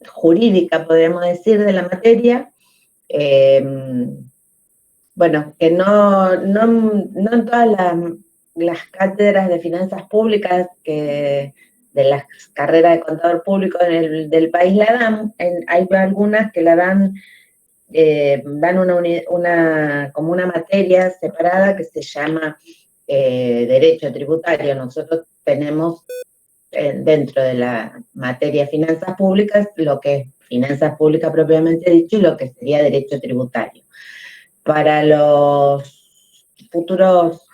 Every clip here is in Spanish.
jurídica, podríamos decir, de la materia. Bueno, que no en todas las cátedras de finanzas públicas de las carreras de contador público del país la dan. Hay algunas que la dan como una materia separada que se llama Derecho Tributario. Nosotros tenemos dentro de la materia finanzas públicas lo que es finanzas públicas propiamente dicho y lo que sería derecho tributario. Para los futuros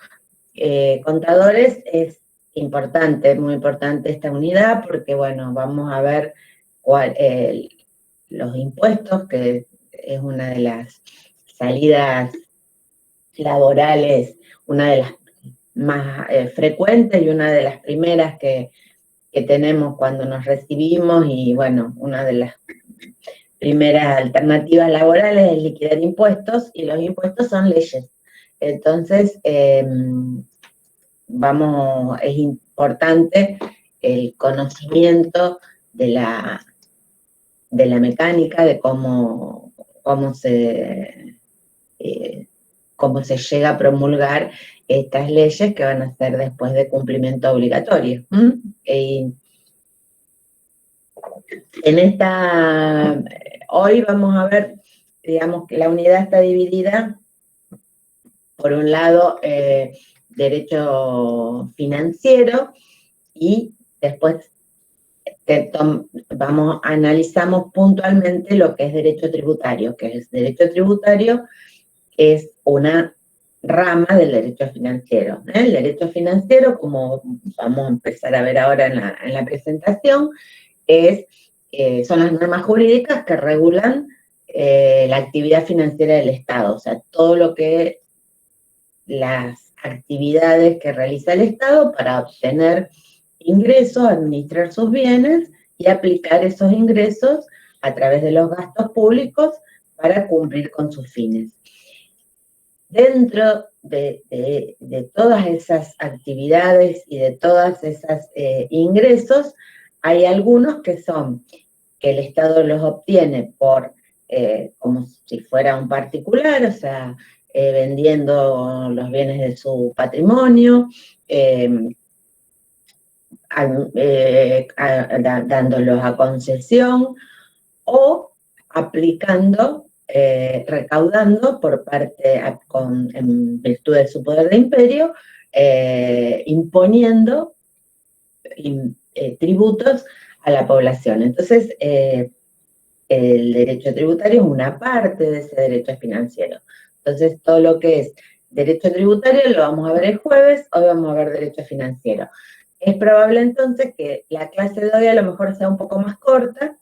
contadores es importante, muy importante esta unidad, porque bueno, vamos a ver los impuestos, que es una de las salidas laborales, una de las más frecuentes y una de las primeras que tenemos cuando nos recibimos, y bueno, una de las primeras alternativas laborales es liquidar impuestos, y los impuestos son leyes. Entonces, es importante el conocimiento de la mecánica, de cómo se llega a promulgar estas leyes que van a ser después de cumplimiento obligatorio. Hoy vamos a ver, digamos, que la unidad está dividida, por un lado, derecho financiero, y después analizamos puntualmente lo que es derecho tributario, es una rama del derecho financiero. El derecho financiero, como vamos a empezar a ver ahora en la presentación, son las normas jurídicas que regulan la actividad financiera del Estado, o sea, todo lo que las actividades que realiza el Estado para obtener ingresos, administrar sus bienes y aplicar esos ingresos a través de los gastos públicos para cumplir con sus fines. Dentro de todas esas actividades y de todas esas ingresos, hay algunos que el Estado los obtiene como si fuera un particular, o sea, vendiendo los bienes de su patrimonio, dándolos a concesión, o aplicando, recaudando en virtud de su poder de imperio, imponiendo tributos a la población. Entonces, el derecho tributario es una parte de ese derecho financiero. Entonces, todo lo que es derecho tributario lo vamos a ver el jueves, hoy vamos a ver derecho financiero. Es probable entonces que la clase de hoy a lo mejor sea un poco más corta,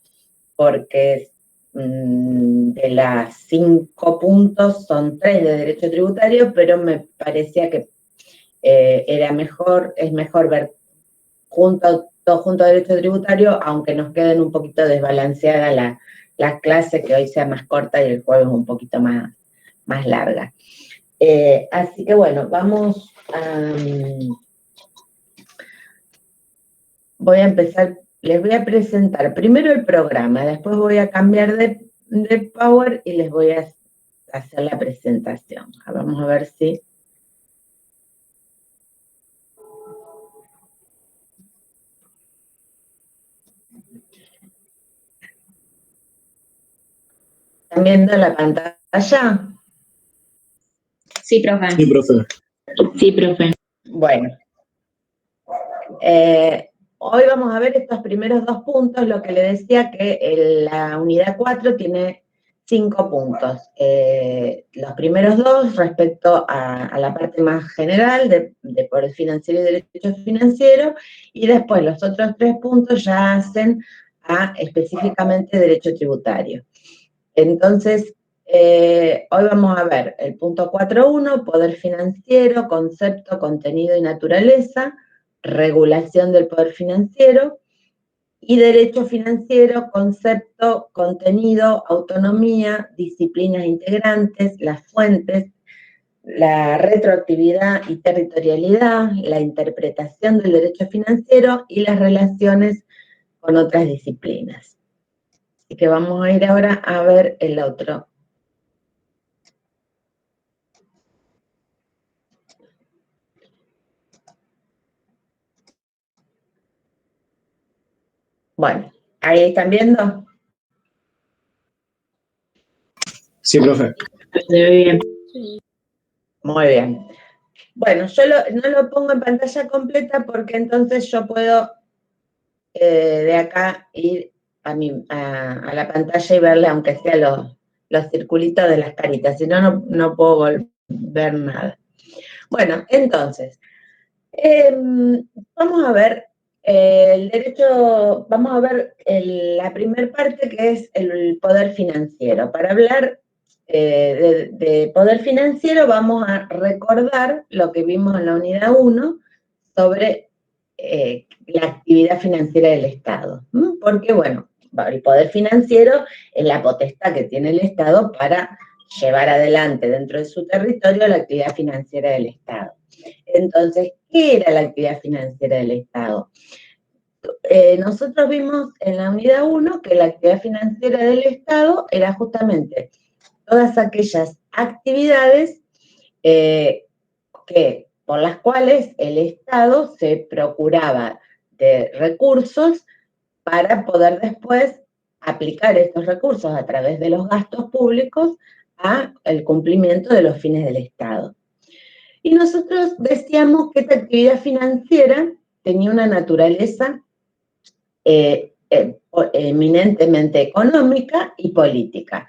porque de las 5 puntos son 3 de derecho tributario, pero me parecía que es mejor ver todo junto a derecho tributario, aunque nos queden un poquito desbalanceadas las clases, que hoy sea más corta y el jueves un poquito más larga. Así que bueno, voy a empezar, les voy a presentar primero el programa, después voy a cambiar de Power y les voy a hacer la presentación. Vamos a ver si... ¿Están viendo la pantalla? Sí, profe. Sí, profe. Sí, profe. Bueno. Hoy vamos a ver estos primeros 2 puntos, lo que le decía que la unidad 4 tiene 5 puntos. Los primeros 2 respecto a la parte más general de poder financiero y derecho financiero, y después los otros 3 puntos ya hacen específicamente derecho tributario. Entonces, hoy vamos a ver el punto 4.1, poder financiero, concepto, contenido y naturaleza, regulación del poder financiero, y derecho financiero, concepto, contenido, autonomía, disciplinas integrantes, las fuentes, la retroactividad y territorialidad, la interpretación del derecho financiero y las relaciones con otras disciplinas. Así que vamos a ir ahora a ver el otro. Bueno, ¿ahí están viendo? Sí, profe. Se ve bien. Muy bien. Bueno, yo no lo pongo en pantalla completa porque entonces yo puedo de acá ir a la pantalla y verle, aunque sea los circulitos de las caritas, si no, no puedo ver nada. Bueno, entonces, vamos a ver el derecho, vamos a ver la primera parte, que es el poder financiero. Para hablar de poder financiero vamos a recordar lo que vimos en la unidad 1 sobre la actividad financiera del Estado. Porque, bueno, el poder financiero es la potestad que tiene el Estado para llevar adelante dentro de su territorio la actividad financiera del Estado. Entonces, ¿qué era la actividad financiera del Estado? Nosotros vimos en la unidad 1 que la actividad financiera del Estado era justamente todas aquellas actividades por las cuales el Estado se procuraba de recursos para poder después aplicar estos recursos a través de los gastos públicos al cumplimiento de los fines del Estado. Y nosotros decíamos que esta actividad financiera tenía una naturaleza eminentemente económica y política.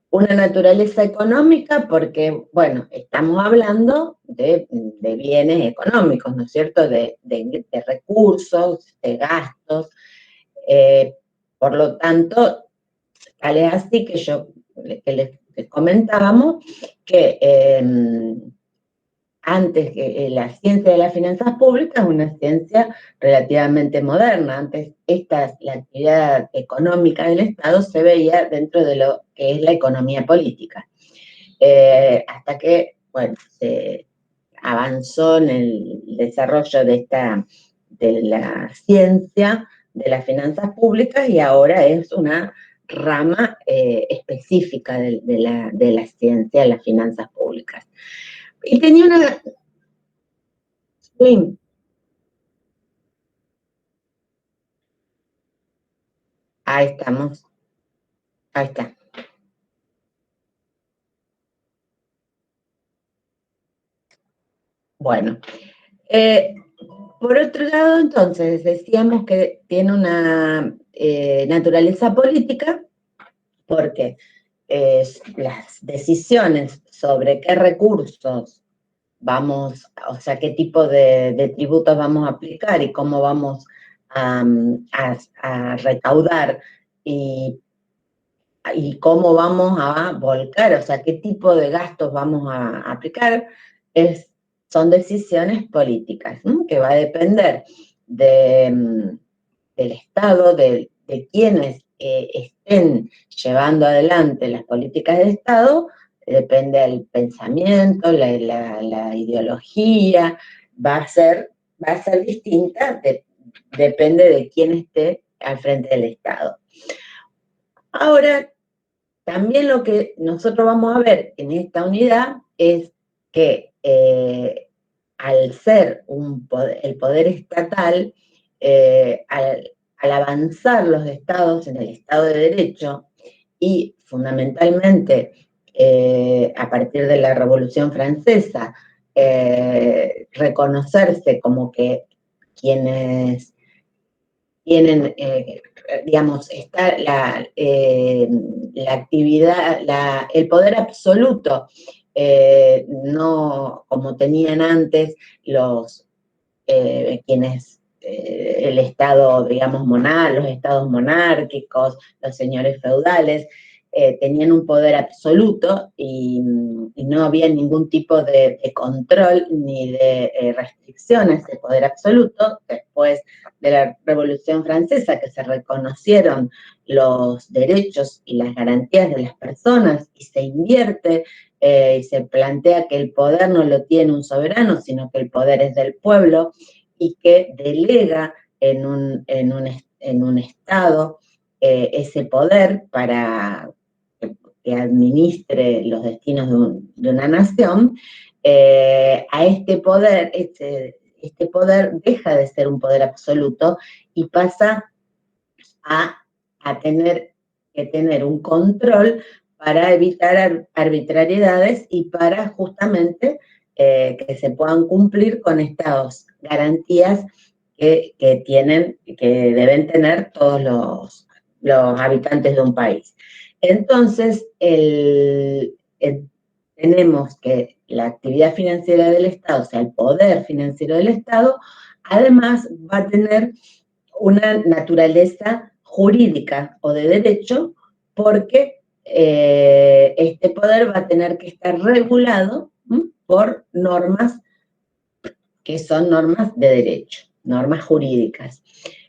Una naturaleza económica porque, bueno, estamos hablando de bienes económicos, ¿no es cierto?, de recursos, de gastos. Por lo tanto, tal es así que les comentábamos que antes que la ciencia de las finanzas públicas es una ciencia relativamente moderna. Antes la actividad económica del Estado se veía dentro de lo que es la economía política. Hasta que, bueno, se avanzó en el desarrollo de la ciencia de las finanzas públicas y ahora es una rama específica de la ciencia de las finanzas públicas. Y tenía una... Sí. Ahí estamos. Ahí está. Bueno. Por otro lado, entonces, decíamos que tiene una naturaleza política porque las decisiones sobre qué recursos vamos, o sea, qué tipo de tributos vamos a aplicar y cómo vamos a recaudar y cómo vamos a volcar, o sea, qué tipo de gastos vamos a aplicar, son decisiones políticas, ¿no?, que va a depender del Estado, de quienes estén llevando adelante las políticas de Estado, depende del pensamiento, la ideología, va a ser distinta, depende de quién esté al frente del Estado. Ahora, también lo que nosotros vamos a ver en esta unidad es que al ser el poder estatal, al avanzar los estados en el Estado de Derecho y fundamentalmente a partir de la Revolución Francesa, reconocerse como que quienes tienen, digamos, está la actividad, el poder absoluto, no como tenían antes quienes, el Estado, digamos, los estados monárquicos, los señores feudales, tenían un poder absoluto y no había ningún tipo de control ni de restricción a ese poder absoluto. Después de la Revolución Francesa, que se reconocieron los derechos y las garantías de las personas y se invierte y se plantea que el poder no lo tiene un soberano, sino que el poder es del pueblo y que delega en en un Estado ese poder para que administre los destinos de una nación, a este poder, este poder deja de ser un poder absoluto y pasa a tener que tener un control para evitar arbitrariedades y para justamente que se puedan cumplir con estas garantías que deben tener todos los habitantes de un país. Entonces, tenemos que la actividad financiera del Estado, o sea, el poder financiero del Estado, además va a tener una naturaleza jurídica o de derecho, porque este poder va a tener que estar regulado por normas que son normas de derecho, normas jurídicas.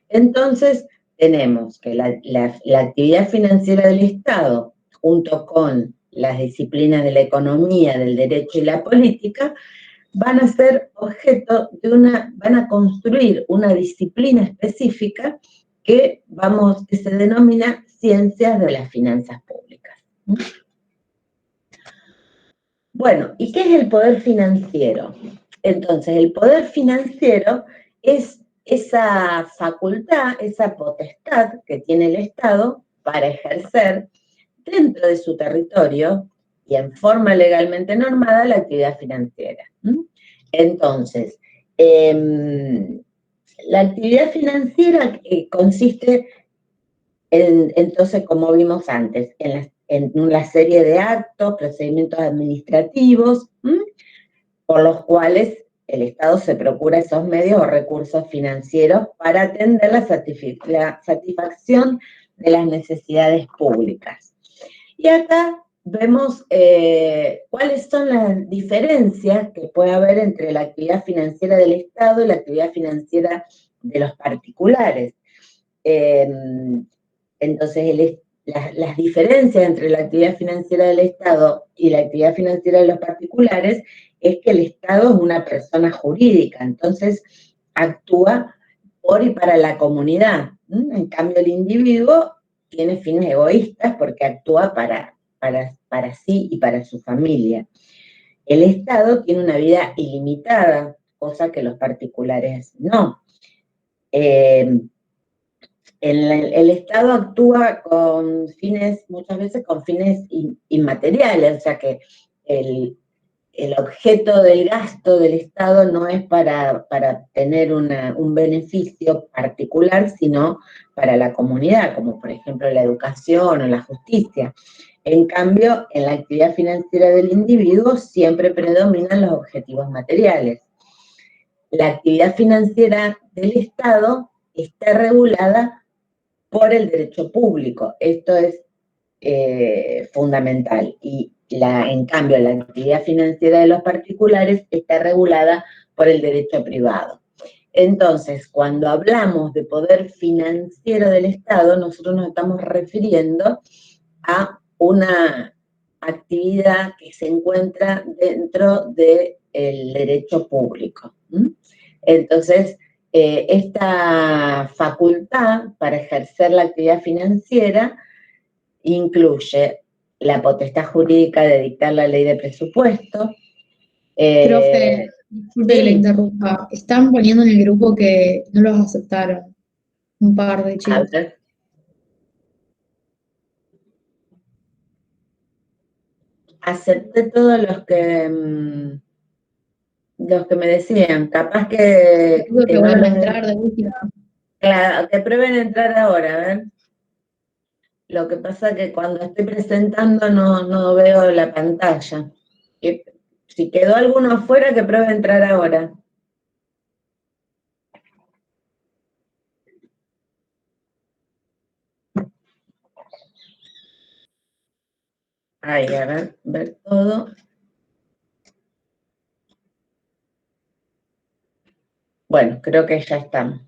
Entonces, tenemos que la actividad financiera del Estado, junto con las disciplinas de la economía, del derecho y la política, van a ser objeto van a construir una disciplina específica que se denomina ciencias de las finanzas públicas. Bueno, ¿y qué es el poder financiero? Entonces, el poder financiero es esa facultad, esa potestad que tiene el Estado para ejercer dentro de su territorio y en forma legalmente normada la actividad financiera. Entonces, la actividad financiera consiste entonces, como vimos antes, en una serie de actos, procedimientos administrativos, por los cuales el Estado se procura esos medios o recursos financieros para atender la satisfacción de las necesidades públicas. Y acá vemos cuáles son las diferencias que puede haber entre la actividad financiera del Estado y la actividad financiera de los particulares. Entonces, las diferencias entre la actividad financiera del Estado y la actividad financiera de los particulares es que el Estado es una persona jurídica, entonces actúa por y para la comunidad. En cambio, el individuo tiene fines egoístas porque actúa para sí y para su familia. El Estado tiene una vida ilimitada, cosa que los particulares no. El Estado actúa con fines, muchas veces con fines inmateriales, o sea que el objeto del gasto del Estado no es para tener un beneficio particular, sino para la comunidad, como por ejemplo la educación o la justicia. En cambio, en la actividad financiera del individuo siempre predominan los objetivos materiales. La actividad financiera del Estado está regulada por el derecho público. Esto es fundamental. Y en cambio, la actividad financiera de los particulares está regulada por el derecho privado. Entonces, cuando hablamos de poder financiero del Estado, nosotros nos estamos refiriendo a una actividad que se encuentra dentro del derecho público. Entonces, esta facultad para ejercer la actividad financiera incluye la potestad jurídica de dictar la ley de presupuesto. Profe, disculpe que le interrumpa. Están poniendo en el grupo que no los aceptaron. Un par de chicos. Acepté todos los que me decían. Capaz que vuelvan a entrar de última. Claro, que prueben entrar ahora, a ver. Lo que pasa es que cuando estoy presentando no veo la pantalla. Si quedó alguno afuera, que pruebe entrar ahora. Ahí, a ver todo. Bueno, creo que ya estamos.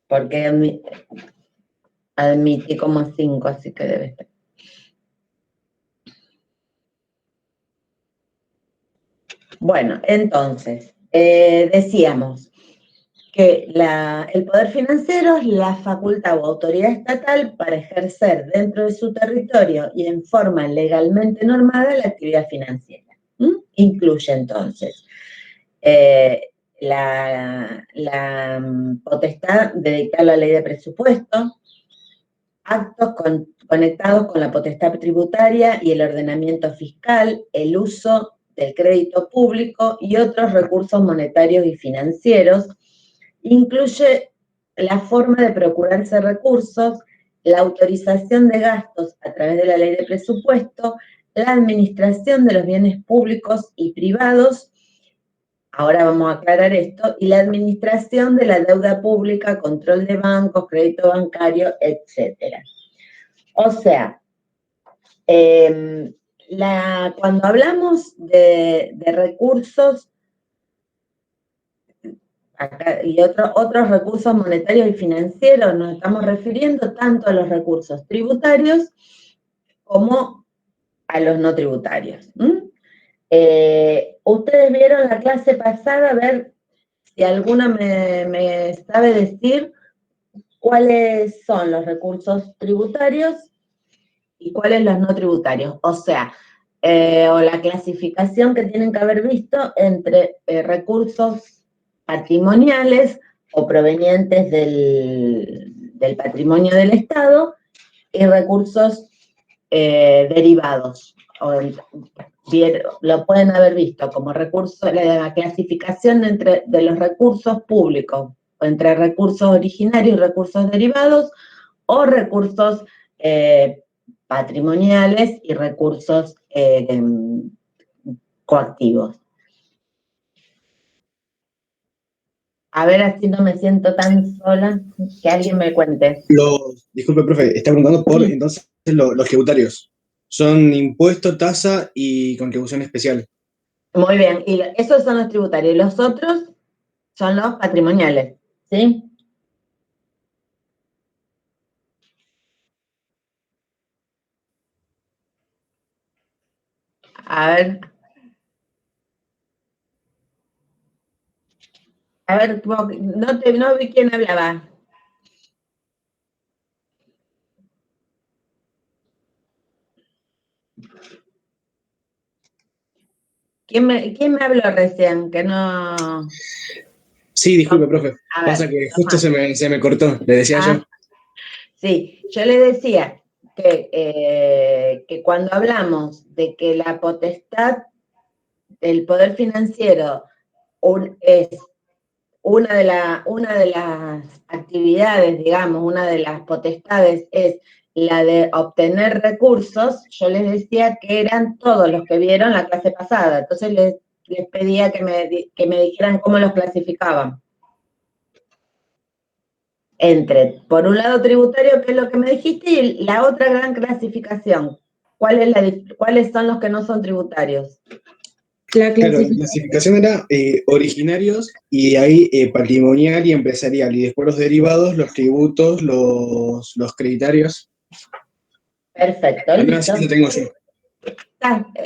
Porque admití como 5, así que debe estar. Bueno, entonces, decíamos, que el poder financiero es la facultad o autoridad estatal para ejercer dentro de su territorio y en forma legalmente normada la actividad financiera. Incluye entonces la potestad de dictar la ley de presupuesto, actos conectados con la potestad tributaria y el ordenamiento fiscal, el uso del crédito público y otros recursos monetarios y financieros. Incluye la forma de procurarse recursos, la autorización de gastos a través de la ley de presupuesto, la administración de los bienes públicos y privados, ahora vamos a aclarar esto, y la administración de la deuda pública, control de bancos, crédito bancario, etc. O sea, cuando hablamos de recursos y otros recursos monetarios y financieros, nos estamos refiriendo tanto a los recursos tributarios como a los no tributarios. Ustedes vieron la clase pasada, a ver si alguna me sabe decir cuáles son los recursos tributarios y cuáles los no tributarios. O sea, o la clasificación que tienen que haber visto entre recursos patrimoniales o provenientes del patrimonio del Estado y recursos derivados. Lo pueden haber visto como recursos, la clasificación de los recursos públicos, entre recursos originarios y recursos derivados, o recursos patrimoniales y recursos coactivos. A ver, así no me siento tan sola, que alguien me cuente. Disculpe, profe, está preguntando por entonces los tributarios. Son impuesto, tasa y contribución especial. Muy bien, y esos son los tributarios. Los otros son los patrimoniales, ¿sí? A ver, no vi quién hablaba. ¿Quién me habló recién? Que no... Sí, disculpe, profe. A ver, Pasa que justo se me cortó, le decía yo. Sí, yo le decía que cuando hablamos de que la potestad del poder financiero es una de las actividades, digamos, una de las potestades es la de obtener recursos, yo les decía que eran todos los que vieron la clase pasada, entonces les pedía que me dijeran cómo los clasificaban. Por un lado tributario, que es lo que me dijiste, y la otra gran clasificación. ¿Cuáles son los que no son tributarios? La Claro, la clasificación era originarios y ahí patrimonial y empresarial. Y después los derivados, los tributos, los creditarios. Perfecto, listo. Así lo tengo yo.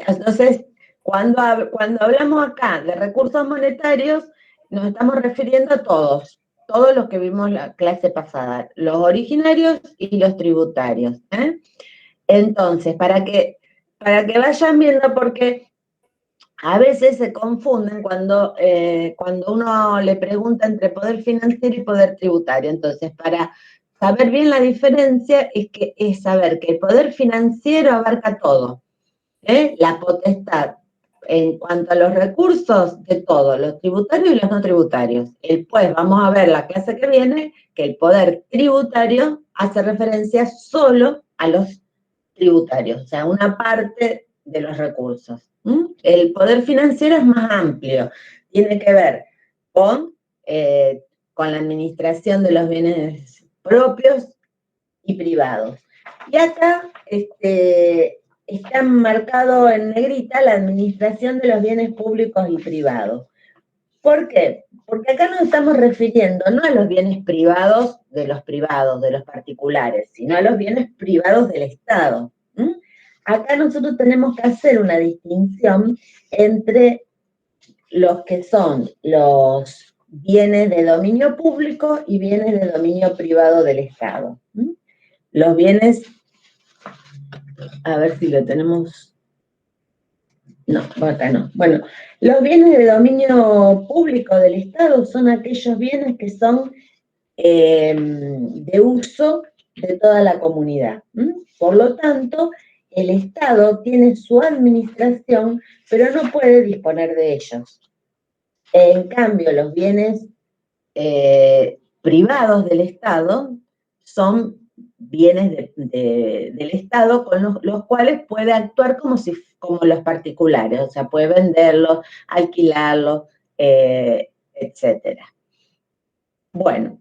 Entonces, cuando hablamos acá de recursos monetarios, nos estamos refiriendo a todos los que vimos la clase pasada, los originarios y los tributarios. Entonces, para que vayan viendo, porque a veces se confunden cuando uno le pregunta entre poder financiero y poder tributario. Entonces, para saber bien la diferencia es saber que el poder financiero abarca todo. La potestad en cuanto a los recursos de todos, los tributarios y los no tributarios. Después vamos a ver la clase que viene que el poder tributario hace referencia solo a los tributarios, o sea, una parte de los recursos. El poder financiero es más amplio, tiene que ver con la administración de los bienes propios y privados. Y acá está marcado en negrita la administración de los bienes públicos y privados. ¿Por qué? Porque acá nos estamos refiriendo no a los bienes privados, de los particulares, sino a los bienes privados del Estado. Acá nosotros tenemos que hacer una distinción entre los que son los bienes de dominio público y bienes de dominio privado del Estado. Los bienes, a ver si lo tenemos, no, acá no. Bueno, los bienes de dominio público del Estado son aquellos bienes que son de uso de toda la comunidad. Por lo tanto, el Estado tiene su administración, pero no puede disponer de ellos. En cambio, los bienes privados del Estado son bienes del Estado con los cuales puede actuar como los particulares, o sea, puede venderlos, alquilarlos, etcétera. Bueno,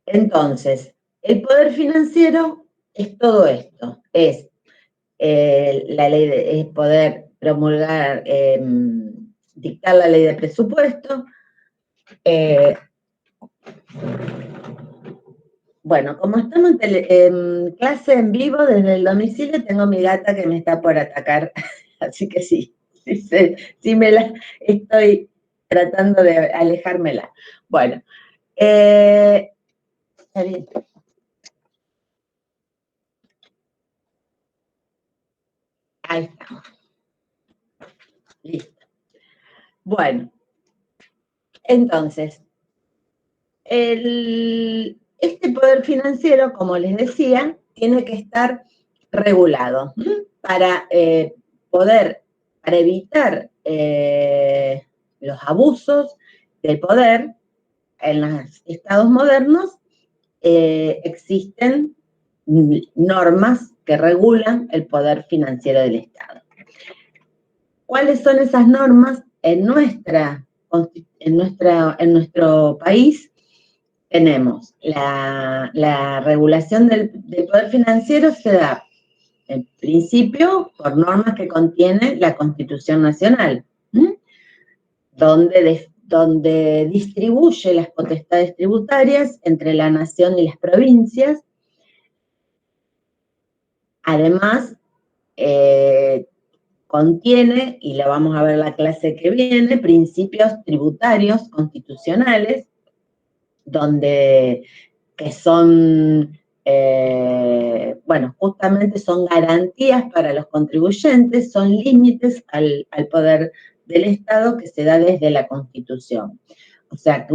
entonces, el poder financiero es todo esto, es la ley es poder promulgar, dictar la ley de presupuesto. Bueno, como estamos en clase en vivo desde el domicilio, tengo mi gata que me está por atacar, así que sí me la estoy tratando de alejármela. Bueno, está bien. Ahí estamos. Listo. Bueno, entonces, este poder financiero, como les decía, tiene que estar regulado para para evitar los abusos del poder. En los estados modernos existen normas que regulan el poder financiero del Estado. ¿Cuáles son esas normas? En nuestro país tenemos la regulación del poder financiero se da, en principio, por normas que contiene la Constitución Nacional, donde distribuye las potestades tributarias entre la nación y las provincias. Además, contiene, y lo vamos a ver en la clase que viene, principios tributarios constitucionales, que son, bueno, justamente son garantías para los contribuyentes, son límites al poder del Estado que se da desde la Constitución. O sea, que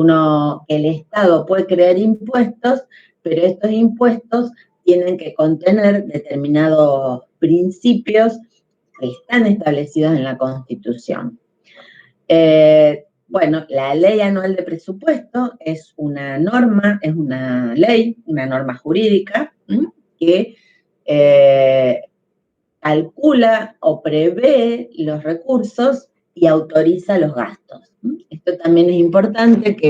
el Estado puede crear impuestos, pero estos impuestos tienen que contener determinados principios que están establecidos en la Constitución. Bueno, la ley anual de presupuesto es una norma, es una ley, una norma jurídica que calcula o prevé los recursos y autoriza los gastos. Esto también es importante que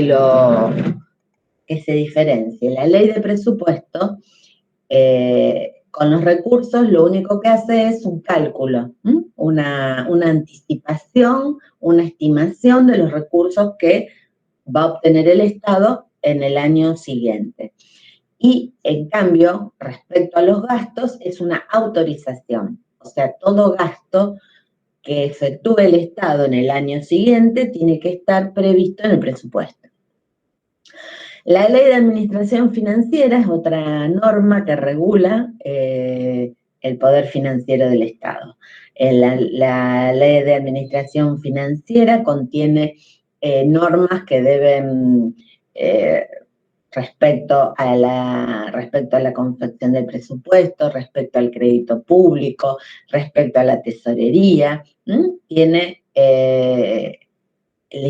se diferencie. La ley de presupuesto, con los recursos, lo único que hace es un cálculo, una anticipación, una estimación de los recursos que va a obtener el Estado en el año siguiente. Y, en cambio, respecto a los gastos, es una autorización. O sea, todo gasto que efectúe el Estado en el año siguiente tiene que estar previsto en el presupuesto. La Ley de Administración Financiera es otra norma que regula el poder financiero del Estado. La Ley de Administración Financiera contiene normas que deben, respecto a la confección del presupuesto, respecto al crédito público, respecto a la tesorería, le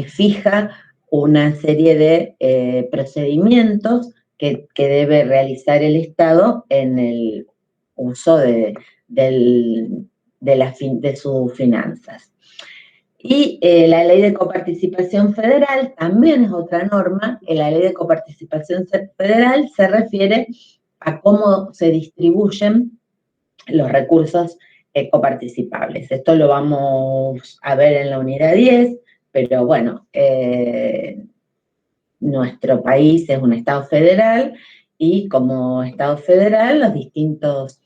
fija una serie de procedimientos que debe realizar el Estado en el uso de sus finanzas. Y la ley de coparticipación federal también es otra norma. La ley de coparticipación federal se refiere a cómo se distribuyen los recursos coparticipables. Esto lo vamos a ver en la unidad 10, pero bueno, nuestro país es un Estado federal y como Estado federal los distintos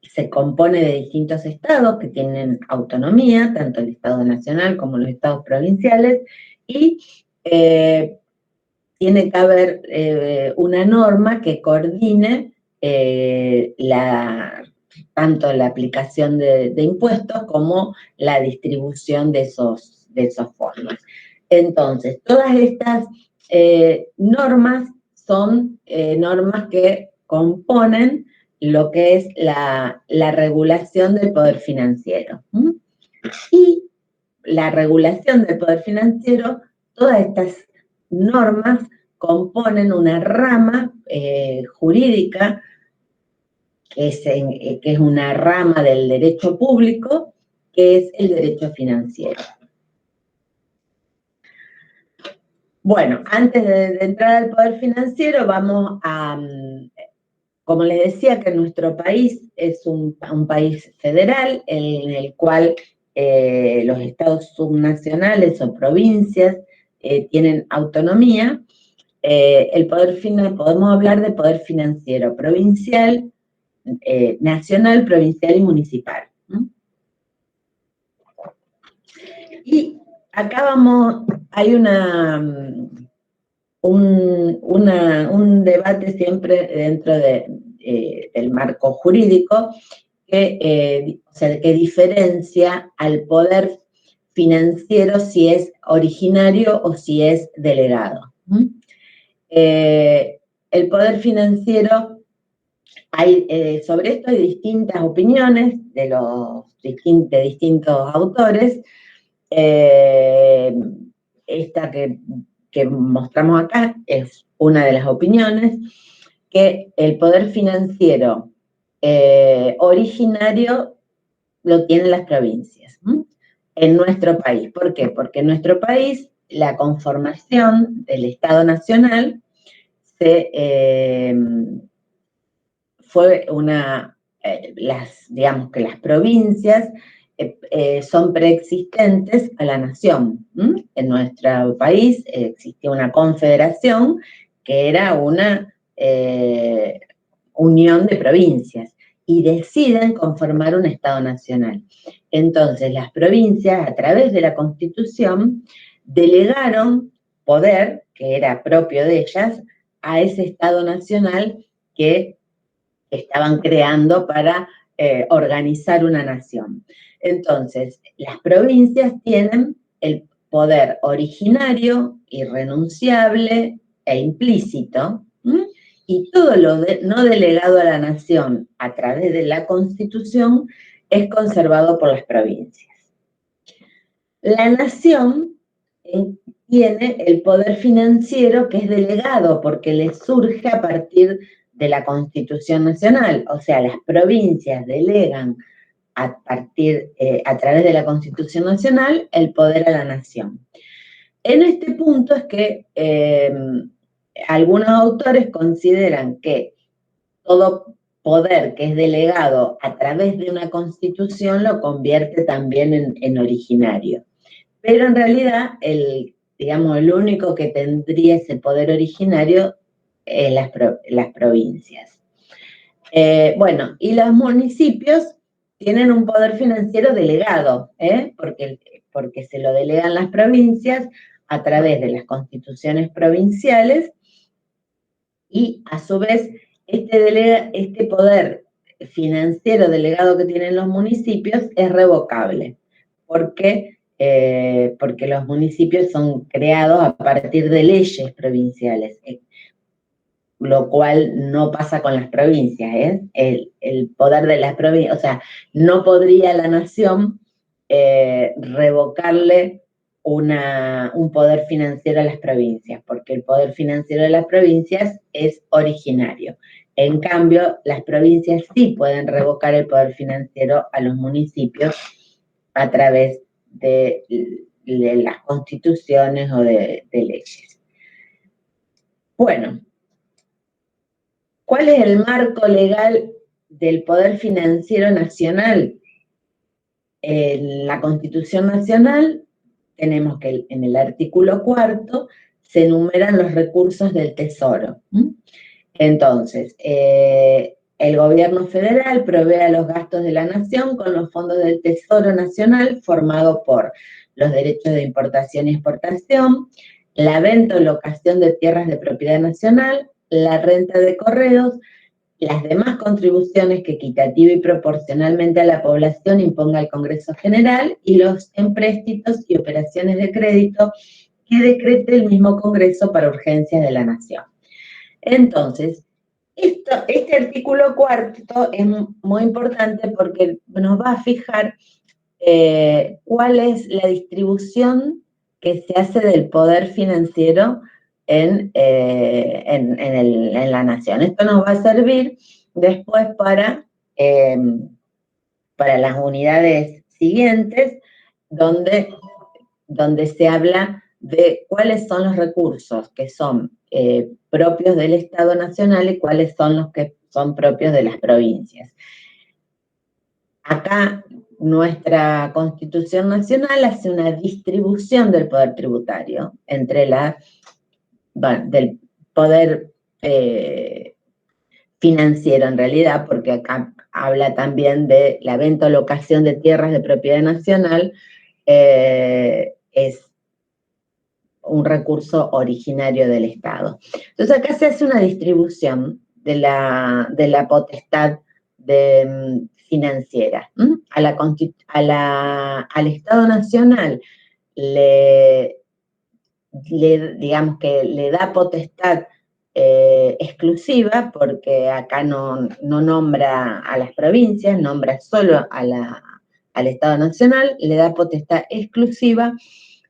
se compone de distintos estados que tienen autonomía, tanto el Estado nacional como los estados provinciales, y tiene que haber una norma que coordine tanto la aplicación de impuestos como la distribución de esos fondos. Entonces, todas estas normas son normas que componen lo que es la regulación del poder financiero. Y la regulación del poder financiero, todas estas normas componen una rama jurídica que es una rama del derecho público, que es el derecho financiero. Bueno, antes de entrar al poder financiero, vamos a, como les decía, que nuestro país es un país federal en el cual los estados subnacionales o provincias tienen autonomía. Podemos hablar de poder financiero provincial, nacional, provincial y municipal. Y acá hay un debate siempre dentro del marco jurídico que diferencia al poder financiero si es originario o si es delegado. El poder financiero, sobre esto hay distintas opiniones de distintos autores. Esta que mostramos acá es una de las opiniones, que el poder financiero originario lo tienen las provincias en nuestro país. ¿Por qué? Porque en nuestro país la conformación del Estado Nacional fue digamos que las provincias son preexistentes a la nación. En nuestro país existía una confederación que era una unión de provincias y deciden conformar un Estado Nacional. Entonces, las provincias, a través de la Constitución, delegaron poder, que era propio de ellas, a ese Estado Nacional que estaban creando para organizar una nación. Entonces, las provincias tienen el poder originario, irrenunciable e implícito, y todo lo no delegado a la nación a través de la Constitución es conservado por las provincias. La nación tiene el poder financiero que es delegado porque le surge a partir de la Constitución Nacional, o sea, las provincias delegan a través de la Constitución Nacional el poder a la nación. En este punto es que algunos autores consideran que todo poder que es delegado a través de una Constitución lo convierte también en originario. Pero en realidad, el único que tendría ese poder originario es las provincias. Bueno, y los municipios tienen un poder financiero delegado, porque se lo delegan las provincias a través de las constituciones provinciales y, a su vez, este poder financiero delegado que tienen los municipios es revocable, porque los municipios son creados a partir de leyes provinciales, lo cual no pasa con las provincias, el poder de las provincias, o sea, no podría la nación revocarle un poder financiero a las provincias, porque el poder financiero de las provincias es originario. En cambio, las provincias sí pueden revocar el poder financiero a los municipios a través de las constituciones o de leyes. Bueno, ¿cuál es el marco legal del poder financiero nacional? En la Constitución Nacional tenemos que en el artículo 4 se enumeran los recursos del Tesoro. Entonces, el gobierno federal provee los gastos de la nación con los fondos del Tesoro Nacional, formado por los derechos de importación y exportación, la venta o locación de tierras de propiedad nacional, la renta de correos, las demás contribuciones que equitativa y proporcionalmente a la población imponga el Congreso General y los empréstitos y operaciones de crédito que decrete el mismo Congreso para urgencias de la nación. Entonces, este artículo cuarto es muy importante porque nos va a fijar cuál es la distribución que se hace del poder financiero en la nación. Esto nos va a servir después para las unidades siguientes, donde se habla de cuáles son los recursos que son propios del Estado Nacional y cuáles son los que son propios de las provincias. Acá nuestra Constitución Nacional hace una distribución del poder tributario entre del poder financiero en realidad, porque acá habla también de la venta o locación de tierras de propiedad nacional, es un recurso originario del Estado. Entonces acá se hace una distribución de la potestad financiera. Al Estado Nacional digamos que le da potestad exclusiva, porque acá no nombra a las provincias, nombra solo al Estado Nacional, le da potestad exclusiva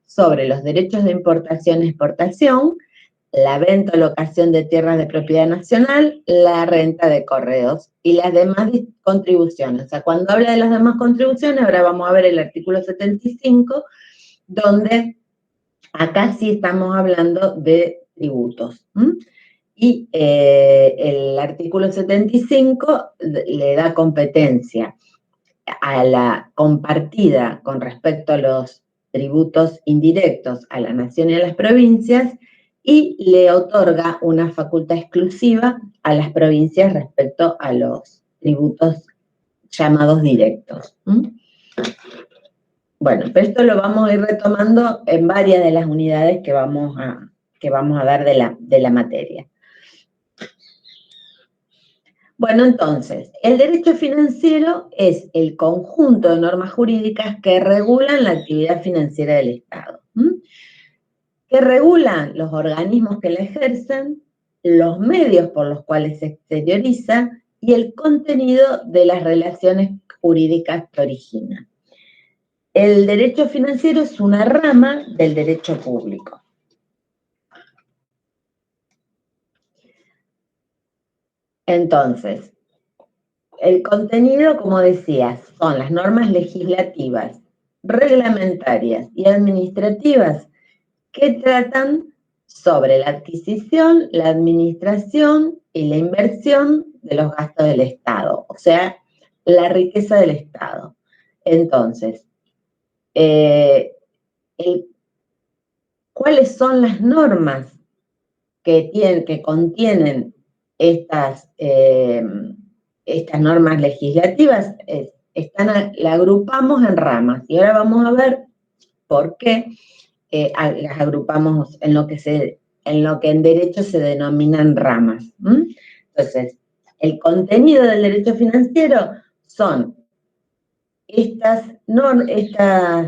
sobre los derechos de importación y exportación, la venta o locación de tierras de propiedad nacional, la renta de correos y las demás contribuciones. O sea, cuando habla de las demás contribuciones, ahora vamos a ver el artículo 75, donde acá sí estamos hablando de tributos. Y el artículo 75 le da competencia a la compartida con respecto a los tributos indirectos a la nación y a las provincias, y le otorga una facultad exclusiva a las provincias respecto a los tributos llamados directos. Bueno, pero esto lo vamos a ir retomando en varias de las unidades que vamos a dar de la materia. Bueno, entonces, el derecho financiero es el conjunto de normas jurídicas que regulan la actividad financiera del Estado, que regulan los organismos que la ejercen, los medios por los cuales se exterioriza y el contenido de las relaciones jurídicas que originan. El derecho financiero es una rama del derecho público. Entonces, el contenido, como decía, son las normas legislativas, reglamentarias y administrativas que tratan sobre la adquisición, la administración y la inversión de los gastos del Estado, o sea, la riqueza del Estado. Entonces, ¿cuáles son las normas que contienen estas normas legislativas? La agrupamos en ramas, y ahora vamos a ver por qué las agrupamos en lo que en derecho se denominan ramas. Entonces, el contenido del derecho financiero son estas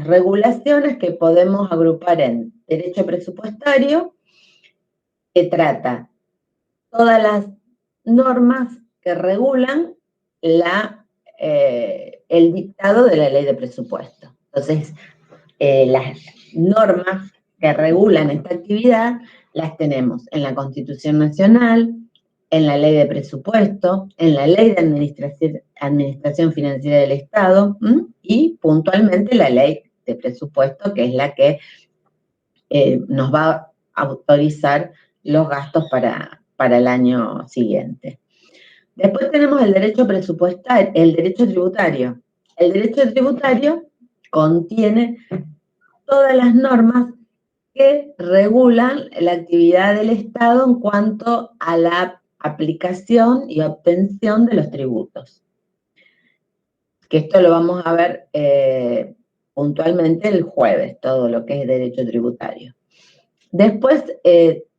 regulaciones que podemos agrupar en derecho presupuestario, que trata todas las normas que regulan el dictado de la ley de presupuesto. Entonces, las normas que regulan esta actividad las tenemos en la Constitución Nacional, en la Ley de Presupuesto, en la Ley de Administración Financiera del Estado y puntualmente la Ley de Presupuesto, que es la que nos va a autorizar los gastos para el año siguiente. Después tenemos el derecho presupuestario, el derecho tributario. El derecho tributario contiene todas las normas que regulan la actividad del Estado en cuanto a la aplicación y obtención de los tributos. Que esto lo vamos a ver puntualmente el jueves, todo lo que es derecho tributario. Después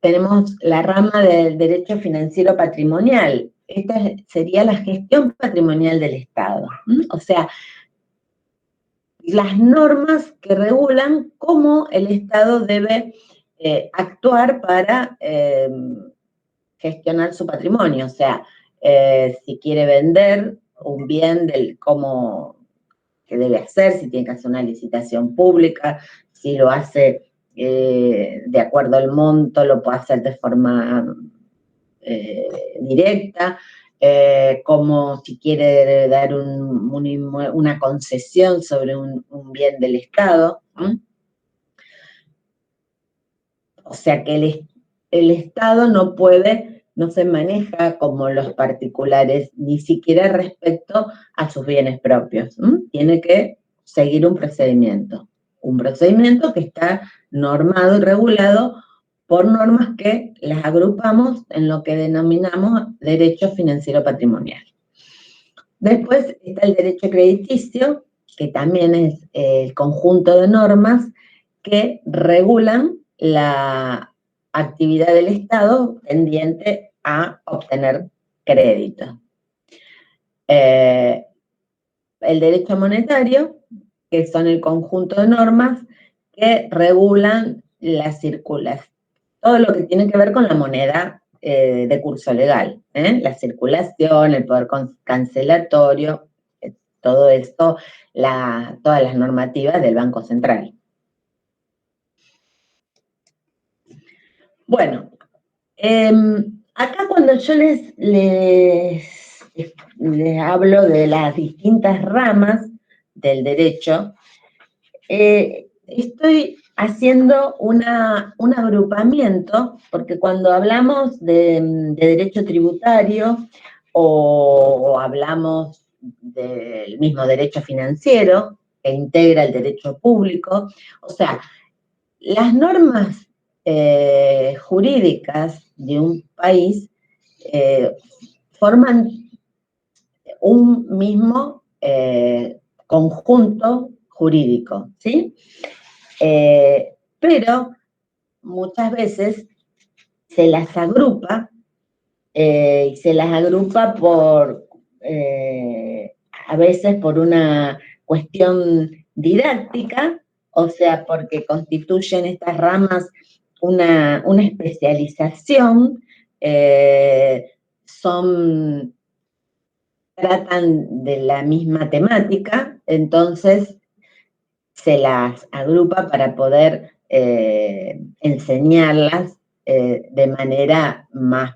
tenemos la rama del derecho financiero patrimonial. Esta sería la gestión patrimonial del Estado. O sea, las normas que regulan cómo el Estado debe actuar para gestionar su patrimonio. O sea, si quiere vender un bien, cómo que debe hacer, si tiene que hacer una licitación pública, si lo hace de acuerdo al monto, lo puede hacer de forma directa, como si quiere dar una concesión sobre un bien del Estado. O sea que el Estado no se maneja como los particulares, ni siquiera respecto a sus bienes propios. Tiene que seguir un procedimiento que está normado y regulado por normas que las agrupamos en lo que denominamos derecho financiero patrimonial. Después está el derecho crediticio, que también es el conjunto de normas que regulan la actividad del Estado tendiente a obtener crédito. El derecho monetario, que son el conjunto de normas que regulan la circulación, todo lo que tiene que ver con la moneda de curso legal, la circulación, el poder cancelatorio, todo esto, todas las normativas del Banco Central. Bueno, acá cuando yo les hablo de las distintas ramas del derecho, estoy haciendo un agrupamiento, porque cuando hablamos de derecho tributario o hablamos del mismo derecho financiero, que integra el derecho público, o sea, las normas jurídicas de un país forman un mismo conjunto jurídico, ¿sí? Pero muchas veces se las agrupa y se las agrupa a veces por una cuestión didáctica, o sea, porque constituyen estas ramas una especialización, tratan de la misma temática, entonces se las agrupa para poder enseñarlas de manera más,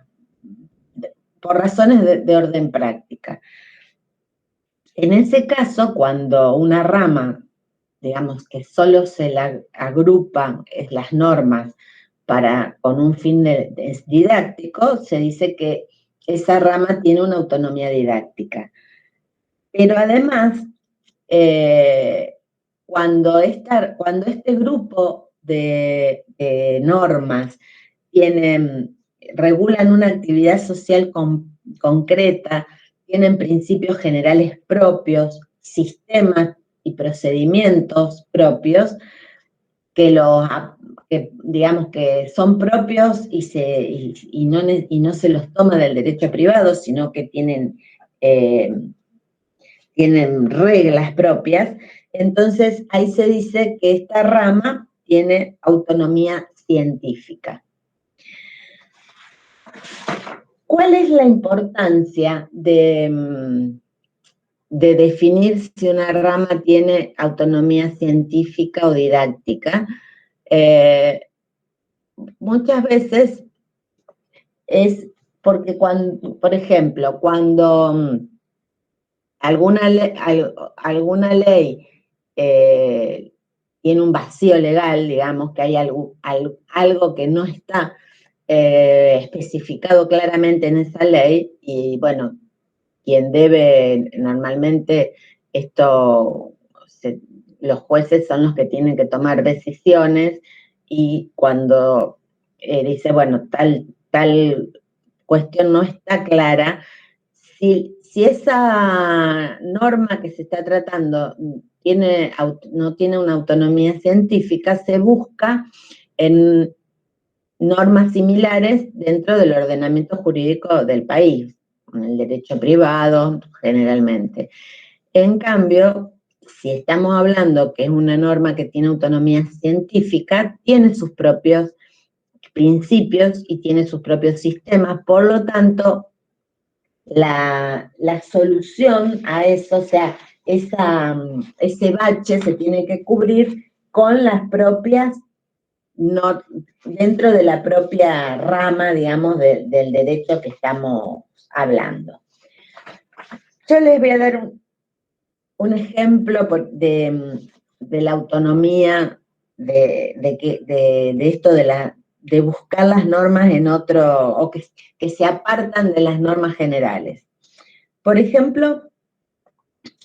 por razones de orden práctica. En ese caso, cuando una rama, digamos que solo se la agrupa las normas con un fin didáctico, se dice que esa rama tiene una autonomía didáctica. Pero además, cuando este grupo de normas regulan una actividad social concreta, tienen principios generales propios, sistemas y procedimientos propios, digamos que son propios y no se los toma del derecho privado, sino que tienen reglas propias. Entonces, ahí se dice que esta rama tiene autonomía científica. ¿Cuál es la importancia de definir si una rama tiene autonomía científica o didáctica? Muchas veces es porque por ejemplo, cuando alguna ley tiene un vacío legal, digamos que hay algo que no está especificado claramente en esa ley, y bueno, quien debe normalmente los jueces son los que tienen que tomar decisiones, y cuando dice, bueno, tal cuestión no está clara, si esa norma que se está tratando no tiene una autonomía científica, se busca en normas similares dentro del ordenamiento jurídico del país, en el derecho privado generalmente. En cambio, si estamos hablando que es una norma que tiene autonomía científica, tiene sus propios principios y tiene sus propios sistemas, por lo tanto, la solución a eso, o sea, ese bache se tiene que cubrir con las propias, dentro de la propia rama, digamos, del derecho que estamos hablando. Yo les voy a dar un ejemplo de la autonomía, de esto de buscar las normas en otro, o que se apartan de las normas generales. Por ejemplo,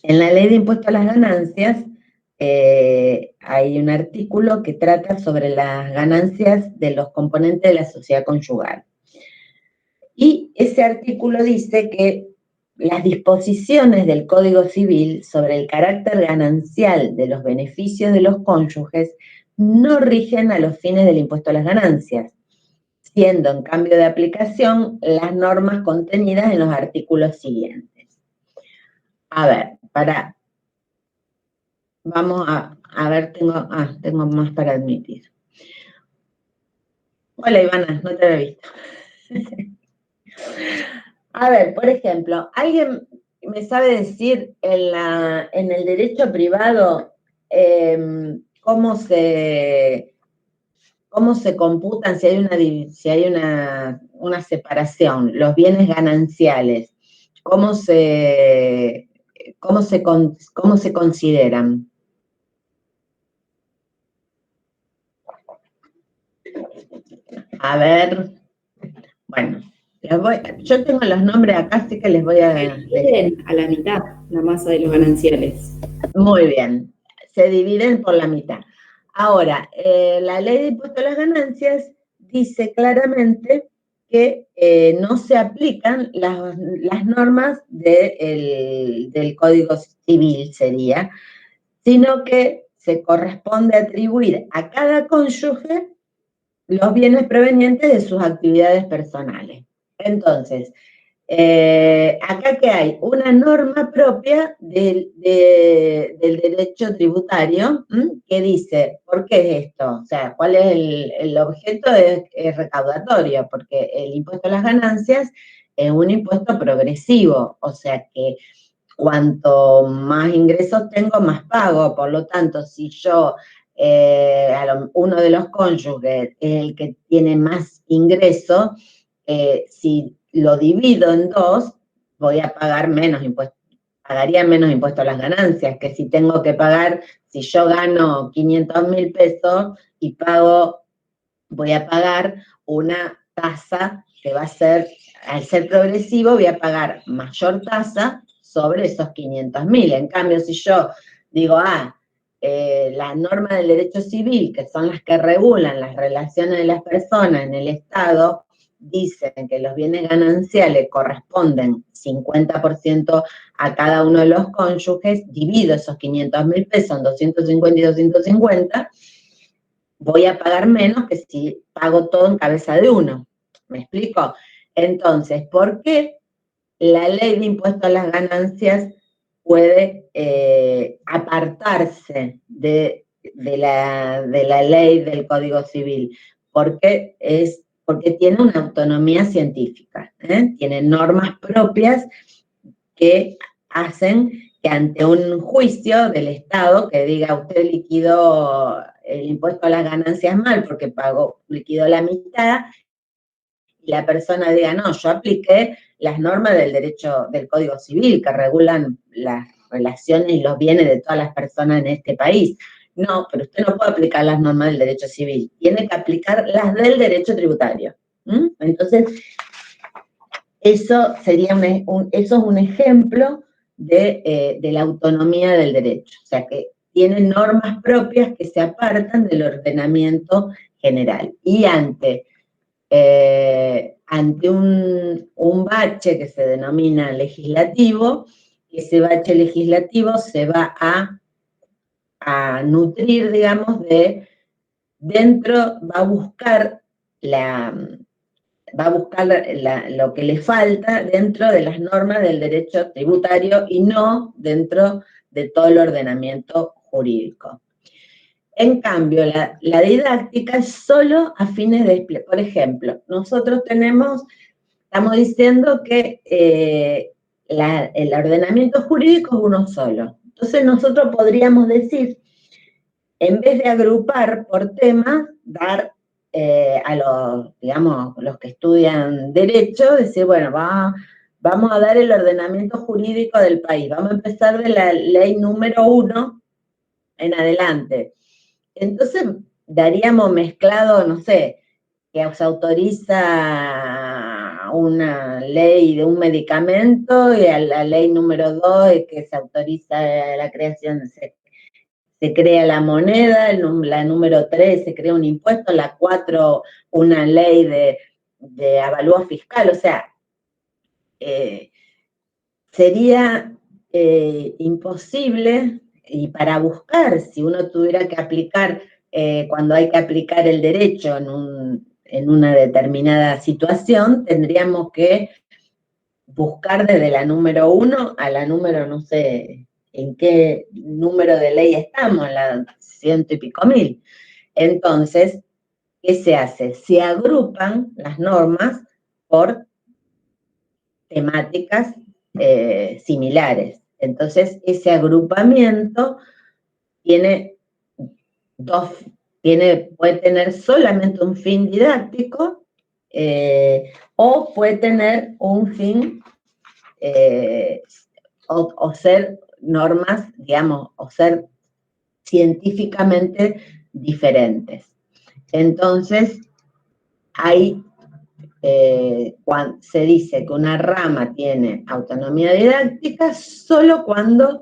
en la Ley de Impuesto a las Ganancias, hay un artículo que trata sobre las ganancias de los componentes de la sociedad conyugal. Y ese artículo dice que las disposiciones del Código Civil sobre el carácter ganancial de los beneficios de los cónyuges no rigen a los fines del impuesto a las ganancias, siendo en cambio de aplicación las normas contenidas en los artículos siguientes. A ver, vamos a ver, tengo más para admitir. Hola Ivana, no te había visto. A ver, por ejemplo, ¿alguien me sabe decir en el derecho privado cómo se computan si hay una separación, los bienes gananciales? ¿Cómo se consideran? A ver, bueno, yo tengo los nombres acá, así que les voy a dividen a la mitad la masa de los gananciales. Muy bien, se dividen por la mitad. Ahora, la Ley de Impuesto a las Ganancias dice claramente que no se aplican las normas del Código Civil, sino que se corresponde atribuir a cada cónyuge los bienes provenientes de sus actividades personales. Entonces, acá que hay una norma propia del derecho tributario que dice, ¿por qué es esto? O sea, ¿cuál es el objeto? Es recaudatorio, porque el impuesto a las ganancias es un impuesto progresivo, o sea que cuanto más ingresos tengo, más pago. Por lo tanto, si yo, uno de los cónyuges es el que tiene más ingreso, si lo divido en dos, voy a pagar menos impuestos, pagaría menos impuestos a las ganancias, que si tengo que pagar, si yo gano 500.000 pesos y voy a pagar una tasa que va a ser, al ser progresivo, voy a pagar mayor tasa sobre esos 500.000. En cambio, si yo digo, la norma del derecho civil, que son las que regulan las relaciones de las personas en el Estado, dicen que los bienes gananciales corresponden 50% a cada uno de los cónyuges, divido esos 500.000 pesos en 250 y 250, voy a pagar menos que si pago todo en cabeza de uno. ¿Me explico? Entonces, ¿por qué la Ley de Impuesto a las Ganancias puede apartarse de la ley del Código Civil? Porque tiene una autonomía científica, tiene normas propias que hacen que ante un juicio del Estado que diga usted liquidó el impuesto a las ganancias mal porque liquidó la mitad, y la persona diga, no, yo apliqué las normas del derecho del Código Civil que regulan las relaciones y los bienes de todas las personas en este país. No, pero usted no puede aplicar las normas del derecho civil, tiene que aplicar las del derecho tributario. Entonces, eso es un ejemplo de la autonomía del derecho, o sea que tiene normas propias que se apartan del ordenamiento general. Y ante ante un bache que se denomina legislativo. Ese bache legislativo se va a nutrir, digamos, va a buscar lo que le falta dentro de las normas del derecho tributario y no dentro de todo el ordenamiento jurídico. En cambio, la didáctica es solo a fines de explicación. Por ejemplo, nosotros estamos diciendo que el ordenamiento jurídico es uno solo. Entonces nosotros podríamos decir, en vez de agrupar por temas, dar a los que estudian derecho, decir, bueno, vamos a dar el ordenamiento jurídico del país. Vamos a empezar de la ley número 1 en adelante. Entonces, daríamos mezclado, no sé, que se autoriza una ley de un medicamento y a la ley número 2 que se autoriza la creación, se crea la moneda, la número 3 se crea un impuesto, la 4 una ley de avalúo fiscal, o sea, sería imposible, y para buscar, si uno tuviera que aplicar, cuando hay que aplicar el derecho en una determinada situación, tendríamos que buscar desde la número 1 a la número, no sé, en qué número de ley estamos, en la 100 y pico mil. Entonces, ¿qué se hace? Se agrupan las normas por temáticas similares. Entonces, ese agrupamiento puede tener solamente un fin didáctico o puede tener un fin o ser normas, digamos, o ser científicamente diferentes. Entonces, se dice que una rama tiene autonomía didáctica solo cuando,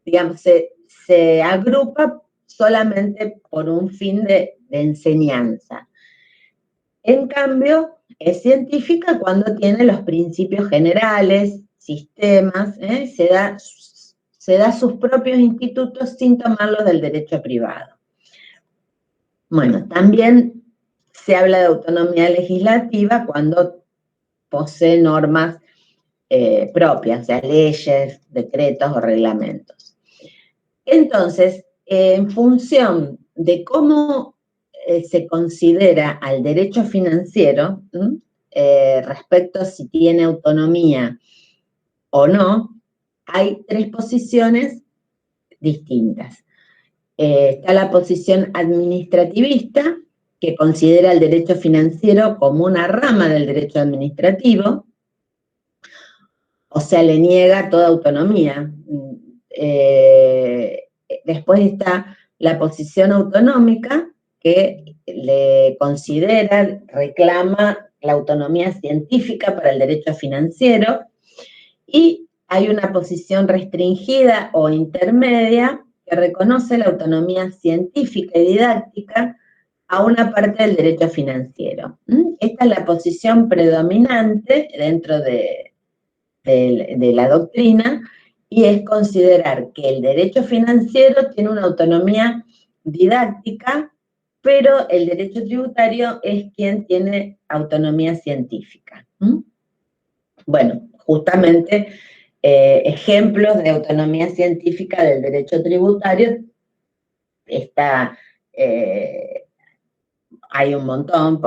digamos, se agrupa solamente por un fin de enseñanza. En cambio, es científica cuando tiene los principios generales, sistemas, se da sus propios institutos sin tomarlos del derecho privado. Bueno, también se habla de autonomía legislativa cuando posee normas propias, o sea, leyes, decretos o reglamentos. Entonces, en función de cómo se considera al derecho financiero, respecto a si tiene autonomía o no, hay 3 posiciones distintas. Está la posición administrativista, que considera el derecho financiero como una rama del derecho administrativo, o sea, le niega toda autonomía. Después está la posición autonómica, que le considera, reclama la autonomía científica para el derecho financiero, y hay una posición restringida o intermedia que reconoce la autonomía científica y didáctica a una parte del derecho financiero. Esta es la posición predominante dentro de la doctrina, y es considerar que el derecho financiero tiene una autonomía didáctica, pero el derecho tributario es quien tiene autonomía científica. Bueno, justamente ejemplos de autonomía científica del derecho tributario hay un montón,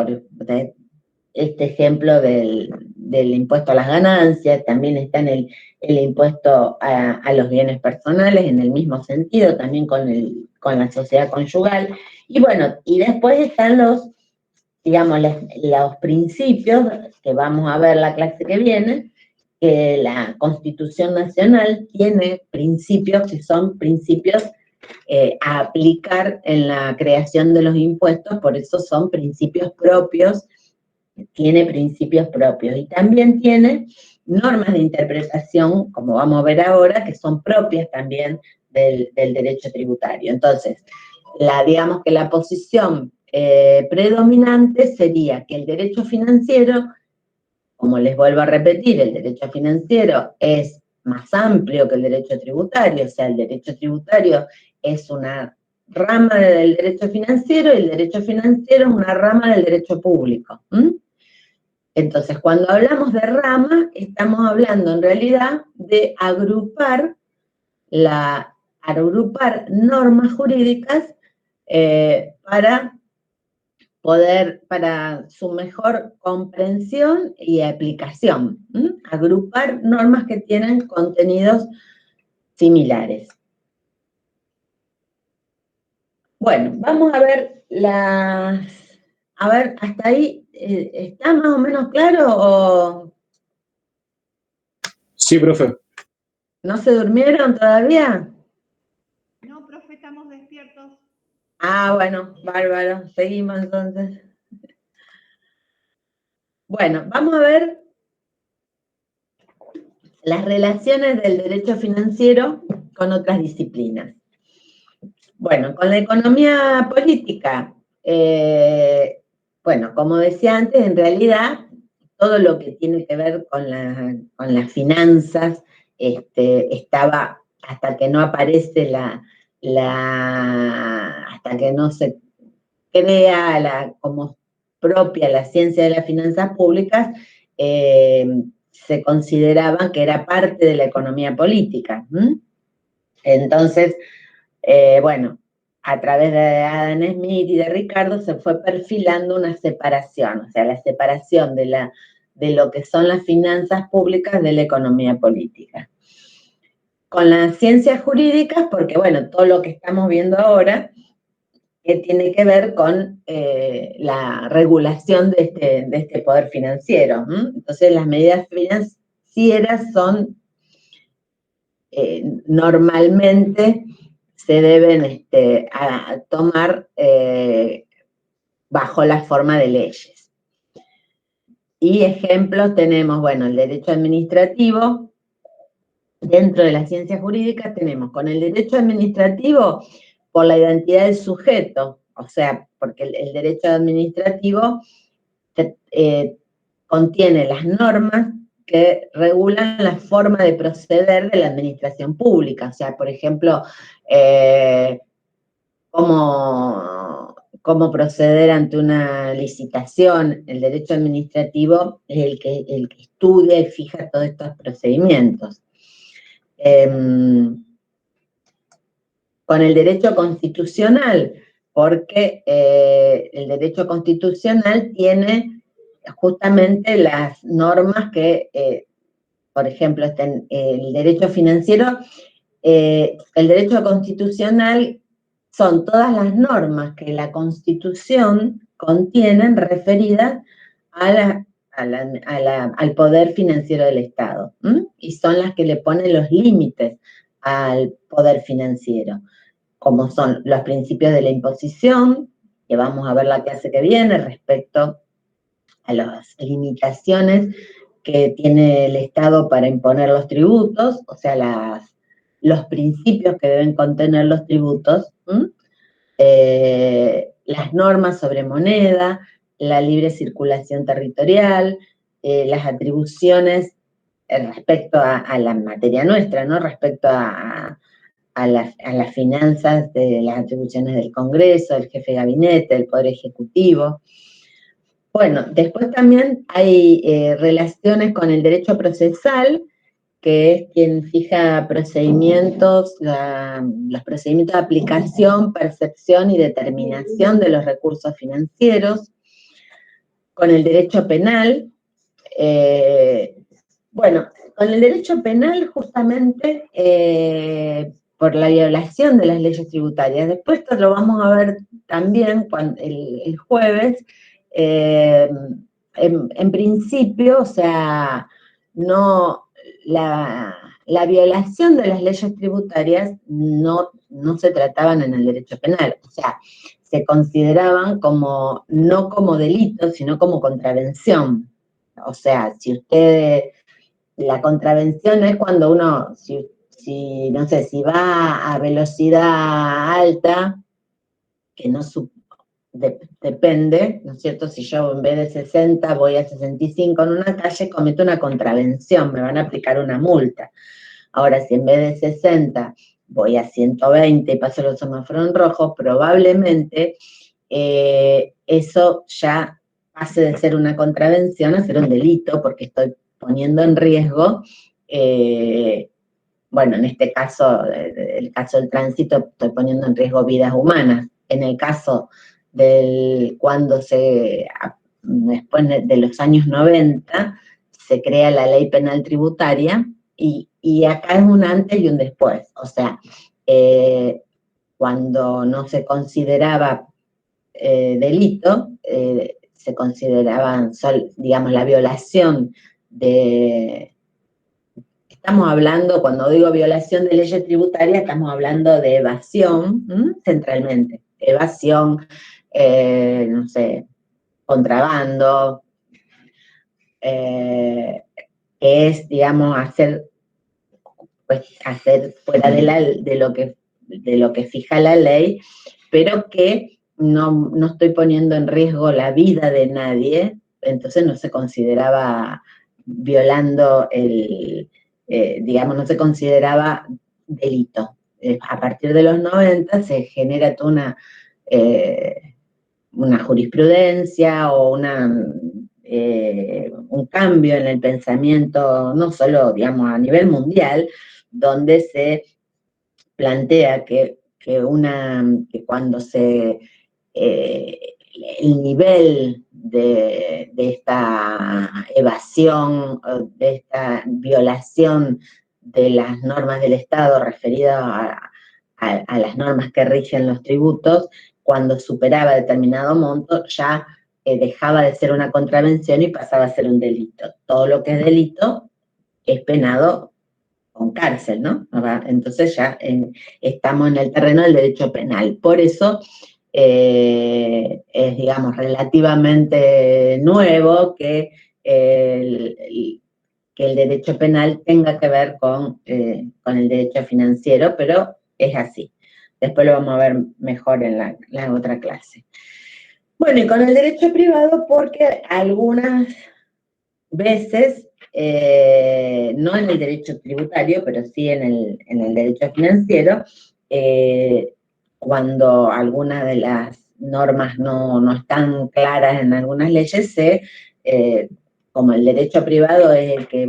este ejemplo del impuesto a las ganancias, también está en el impuesto a los bienes personales, en el mismo sentido, también con la sociedad conyugal. Y bueno, y después están los principios, que vamos a ver la clase que viene, que la Constitución Nacional tiene principios que son principios a aplicar en la creación de los impuestos, por eso son principios propios, tiene principios propios, y también tiene normas de interpretación, como vamos a ver ahora, que son propias también del derecho tributario. Entonces, digamos que la posición predominante sería que el derecho financiero, como les vuelvo a repetir, el derecho financiero es más amplio que el derecho tributario, o sea, el derecho tributario es una rama del derecho financiero y el derecho financiero es una rama del derecho público. Entonces, cuando hablamos de rama, estamos hablando en realidad de agrupar normas jurídicas para su mejor comprensión y aplicación. Agrupar normas que tienen contenidos similares. Bueno, vamos a ver a ver, hasta ahí, ¿está más o menos claro o Sí, profe. no se durmieron todavía? No, profe, estamos despiertos. Ah, bueno, bárbaro, seguimos entonces. Bueno, vamos a ver las relaciones del derecho financiero con otras disciplinas. Bueno, con la economía política, bueno, como decía antes, en realidad todo lo que tiene que ver con las finanzas estaba, hasta que no aparece hasta que no se crea como propia la ciencia de las finanzas públicas, se consideraba que era parte de la economía política. Entonces, bueno, a través de Adam Smith y de Ricardo se fue perfilando una separación, o sea, la separación de lo que son las finanzas públicas de la economía política. Con las ciencias jurídicas, porque bueno, todo lo que estamos viendo ahora tiene que ver con la regulación de este poder financiero. Entonces, las medidas financieras son normalmente se deben tomar bajo la forma de leyes. Y ejemplos tenemos, bueno, el derecho administrativo. Dentro de las ciencias jurídicas tenemos con el derecho administrativo por la identidad del sujeto, o sea, porque el derecho administrativo contiene las normas que regulan la forma de proceder de la administración pública. O sea, por ejemplo, cómo proceder ante una licitación. El derecho administrativo es el que estudia y fija todos estos procedimientos. Con el derecho constitucional, porque el derecho constitucional tiene justamente las normas que, por ejemplo, el derecho financiero, el derecho constitucional son todas las normas que la Constitución contienen referidas al poder financiero del Estado, y son las que le ponen los límites al poder financiero, como son los principios de la imposición, que vamos a ver la clase que viene respecto a las limitaciones que tiene el Estado para imponer los tributos, o sea, los principios que deben contener los tributos, las normas sobre moneda, la libre circulación territorial, las atribuciones respecto a la materia nuestra, ¿no? Respecto a las finanzas, de las atribuciones del Congreso, del jefe de gabinete, del Poder Ejecutivo. Bueno, después también hay relaciones con el derecho procesal, que es quien fija procedimientos, los procedimientos de aplicación, percepción y determinación de los recursos financieros. Con el derecho penal, bueno, con el derecho penal justamente por la violación de las leyes tributarias. Después esto lo vamos a ver también el jueves. En principio, o sea, no, la violación de las leyes tributarias no se trataban en el derecho penal, o sea, se consideraban no como delito, sino como contravención. O sea, la contravención es cuando uno, no sé, si va a velocidad alta, que no depende, ¿no es cierto? Si yo en vez de 60 voy a 65 en una calle, cometo una contravención, me van a aplicar una multa. Ahora, si en vez de 60 voy a 120 y paso los semáforos en rojo, probablemente eso ya pase de ser una contravención a ser un delito, porque estoy poniendo en riesgo, bueno, en este caso, el caso del tránsito, estoy poniendo en riesgo vidas humanas. En el caso del después de los años 90, se crea la ley penal tributaria, y acá es un antes y un después. O sea, cuando no se consideraba delito, se consideraban, digamos, la violación de... Estamos hablando, cuando digo violación de leyes tributarias, estamos hablando de evasión, centralmente. Evasión, no sé, contrabando, que es, digamos, hacer fuera de lo que fija la ley, pero que no estoy poniendo en riesgo la vida de nadie, entonces no se consideraba violando digamos, no se consideraba delito. A partir de los 90 se genera toda una jurisprudencia o un cambio en el pensamiento, no solo, digamos, a nivel mundial, donde se plantea que cuando el nivel de esta evasión, de esta violación de las normas del Estado referidas a las normas que rigen los tributos, cuando superaba determinado monto, ya dejaba de ser una contravención y pasaba a ser un delito. Todo lo que es delito es penado con cárcel, ¿no? Entonces ya estamos en el terreno del derecho penal. Por eso es, digamos, relativamente nuevo que el derecho penal tenga que ver con el derecho financiero, pero es así. Después lo vamos a ver mejor en la otra clase. Bueno, y con el derecho privado, porque algunas veces, no en el derecho tributario, pero sí en el derecho financiero, cuando algunas de las normas no están claras en algunas leyes, como el derecho privado es el que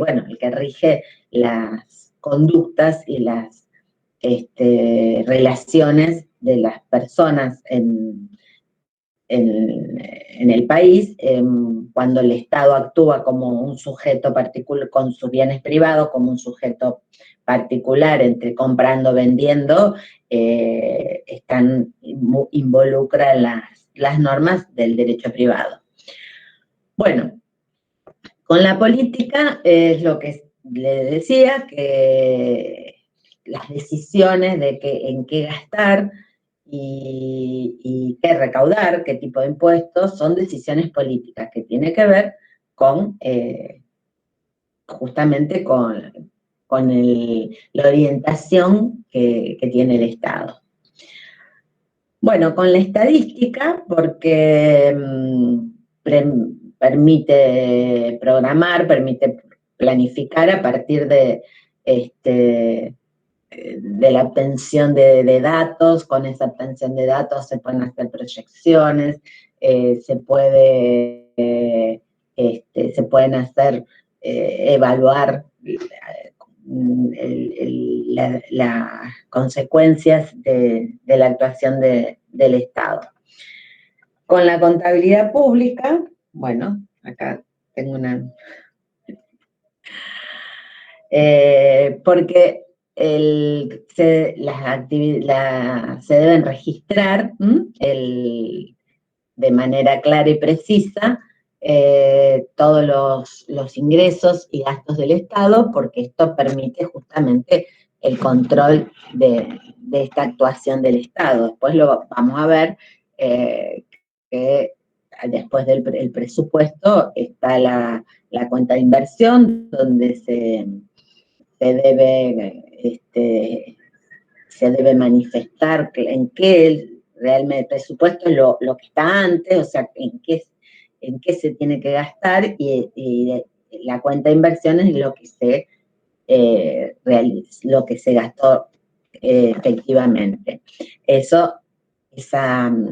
rige las conductas y las relaciones de las personas en el país, cuando el Estado actúa como un sujeto particular con sus bienes privados, como un sujeto particular, comprando, vendiendo, involucra las normas del derecho privado. Bueno, con la política es lo que le decía, que las decisiones de en qué gastar y qué recaudar, qué tipo de impuestos, son decisiones políticas que tienen que ver con, justamente con la orientación que tiene el Estado. Bueno, con la estadística, porque permite programar, permite planificar a partir de la obtención de datos. Con esa obtención de datos se pueden hacer proyecciones, se pueden hacer, evaluar las consecuencias de la actuación del Estado. Con la contabilidad pública, bueno, acá tengo porque se deben registrar de manera clara y precisa todos los ingresos y gastos del Estado, porque esto permite justamente el control de esta actuación del Estado. Después lo vamos a ver que después del presupuesto está la cuenta de inversión, donde se debe manifestar en qué realmente presupuesto es lo que está antes, o sea, en qué se tiene que gastar, y la cuenta de inversiones es lo que se gastó efectivamente.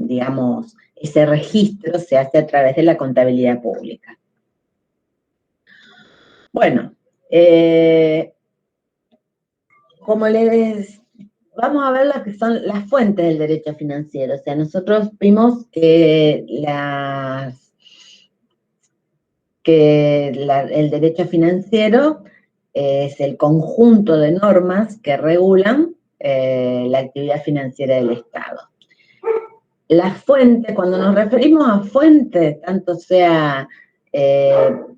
Digamos, ese registro se hace a través de la contabilidad pública. Bueno, vamos a ver las que son las fuentes del derecho financiero. O sea, nosotros vimos que el derecho financiero es el conjunto de normas que regulan la actividad financiera del Estado. Las fuentes, cuando nos referimos a fuentes, tanto sea,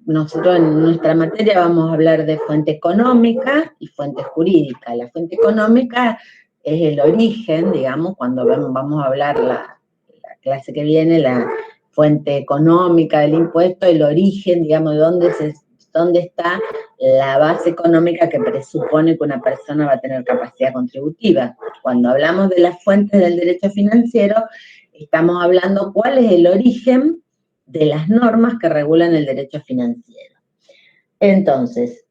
nosotros en nuestra materia vamos a hablar de fuente económica y fuente jurídica. La fuente económica es el origen, digamos, cuando vamos a hablar la clase que viene, la fuente económica del impuesto, el origen, digamos, de dónde está la base económica que presupone que una persona va a tener capacidad contributiva. Cuando hablamos de las fuentes del derecho financiero, estamos hablando cuál es el origen de las normas que regulan el derecho financiero. Entonces,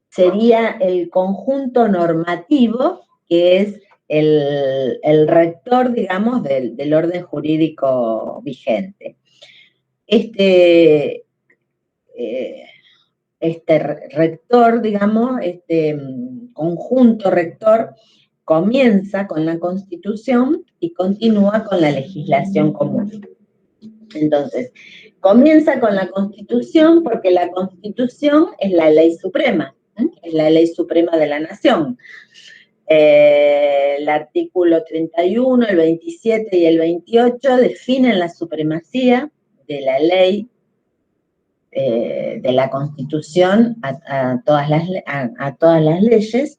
sería el conjunto normativo que es el rector, digamos, del orden jurídico vigente. Este rector, digamos, este conjunto rector, comienza con la Constitución y continúa con la legislación común. Entonces, comienza con la Constitución porque la Constitución es la ley suprema, es la ley suprema de la nación. El artículo 31, el 27 y el 28 definen la supremacía de la ley, de la Constitución a todas las leyes.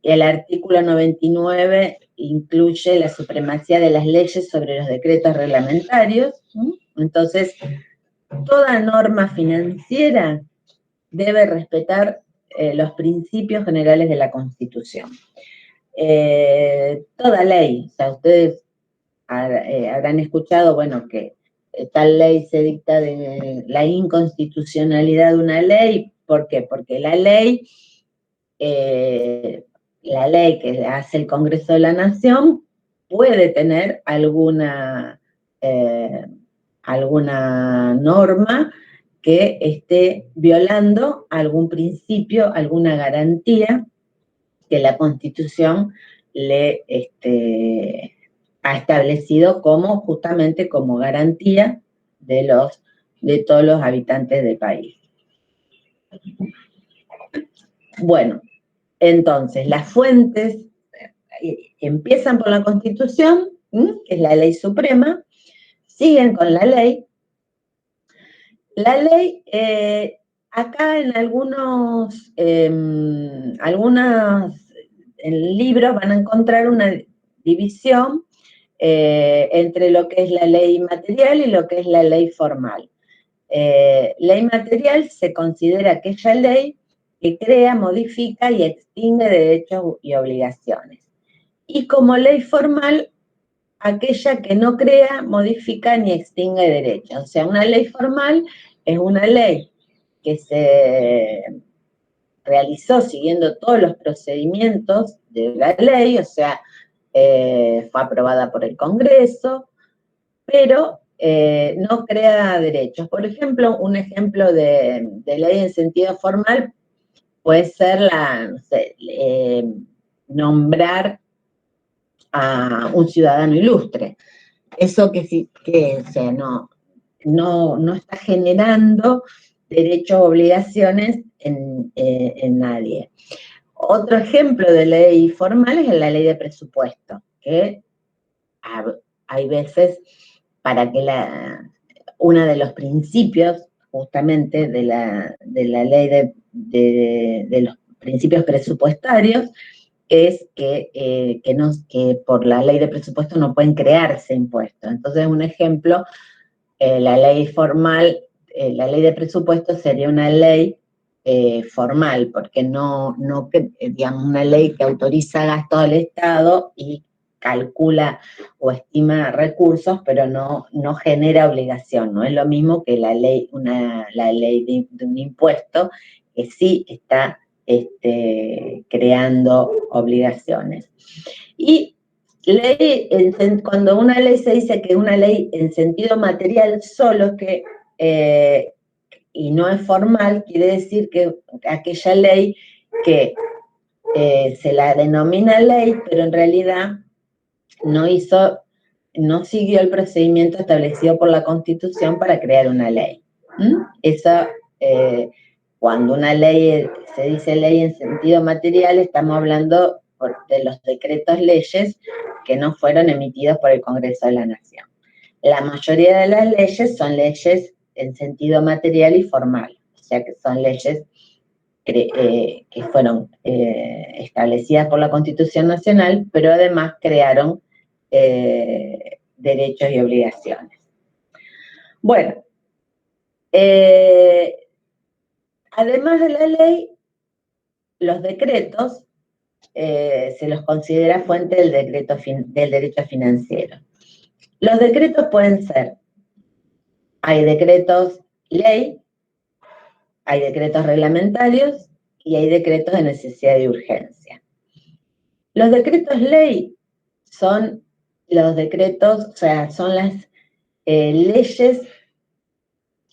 El artículo 99 incluye la supremacía de las leyes sobre los decretos reglamentarios. Entonces, toda norma financiera debe respetar los principios generales de la Constitución. Toda ley, o sea, ustedes habrán escuchado, bueno, que tal ley se dicta de la inconstitucionalidad de una ley. ¿Por qué? Porque la ley que hace el Congreso de la Nación puede tener alguna norma que esté violando algún principio, alguna garantía que la Constitución le ha establecido justamente como garantía de todos los habitantes del país. Bueno, entonces, las fuentes empiezan por la Constitución, que es la ley suprema, siguen con la ley. La ley, acá en algunos libros van a encontrar una división entre lo que es la ley material y lo que es la ley formal. Ley material se considera aquella ley que crea, modifica y extingue derechos y obligaciones. Y como ley formal, aquella que no crea, modifica ni extingue derechos. O sea, una ley formal es una ley que se realizó siguiendo todos los procedimientos de la ley, o sea, fue aprobada por el Congreso, pero no crea derechos. Por ejemplo, un ejemplo de ley en sentido formal puede ser nombrar a un ciudadano ilustre. Eso o sea, no está generando derechos o obligaciones en nadie. Otro ejemplo de ley formal es la ley de presupuesto, que hay veces para que uno de los principios justamente de la ley de los principios presupuestarios es que por la ley de presupuesto no pueden crearse impuestos. Entonces, un ejemplo, la ley formal, la ley de presupuesto sería una ley formal, porque no digamos, una ley que autoriza gastos del Estado y calcula o estima recursos, pero no genera obligación. No es lo mismo que la ley de un impuesto, que sí está creando obligaciones. Y cuando una ley se dice que es una ley en sentido material solo, y no es formal, quiere decir que aquella ley que se la denomina ley, pero en realidad no siguió el procedimiento establecido por la Constitución para crear una ley. Eso, cuando una ley se dice ley en sentido material, estamos hablando de los decretos leyes que no fueron emitidos por el Congreso de la Nación. La mayoría de las leyes son leyes en sentido material y formal, o sea que son leyes que fueron establecidas por la Constitución Nacional, pero además crearon derechos y obligaciones. Bueno, además de la ley, los decretos se los considera fuente del derecho financiero. Los decretos pueden ser, hay decretos ley, hay decretos reglamentarios y hay decretos de necesidad y urgencia. Los decretos ley son los decretos, o sea, son las leyes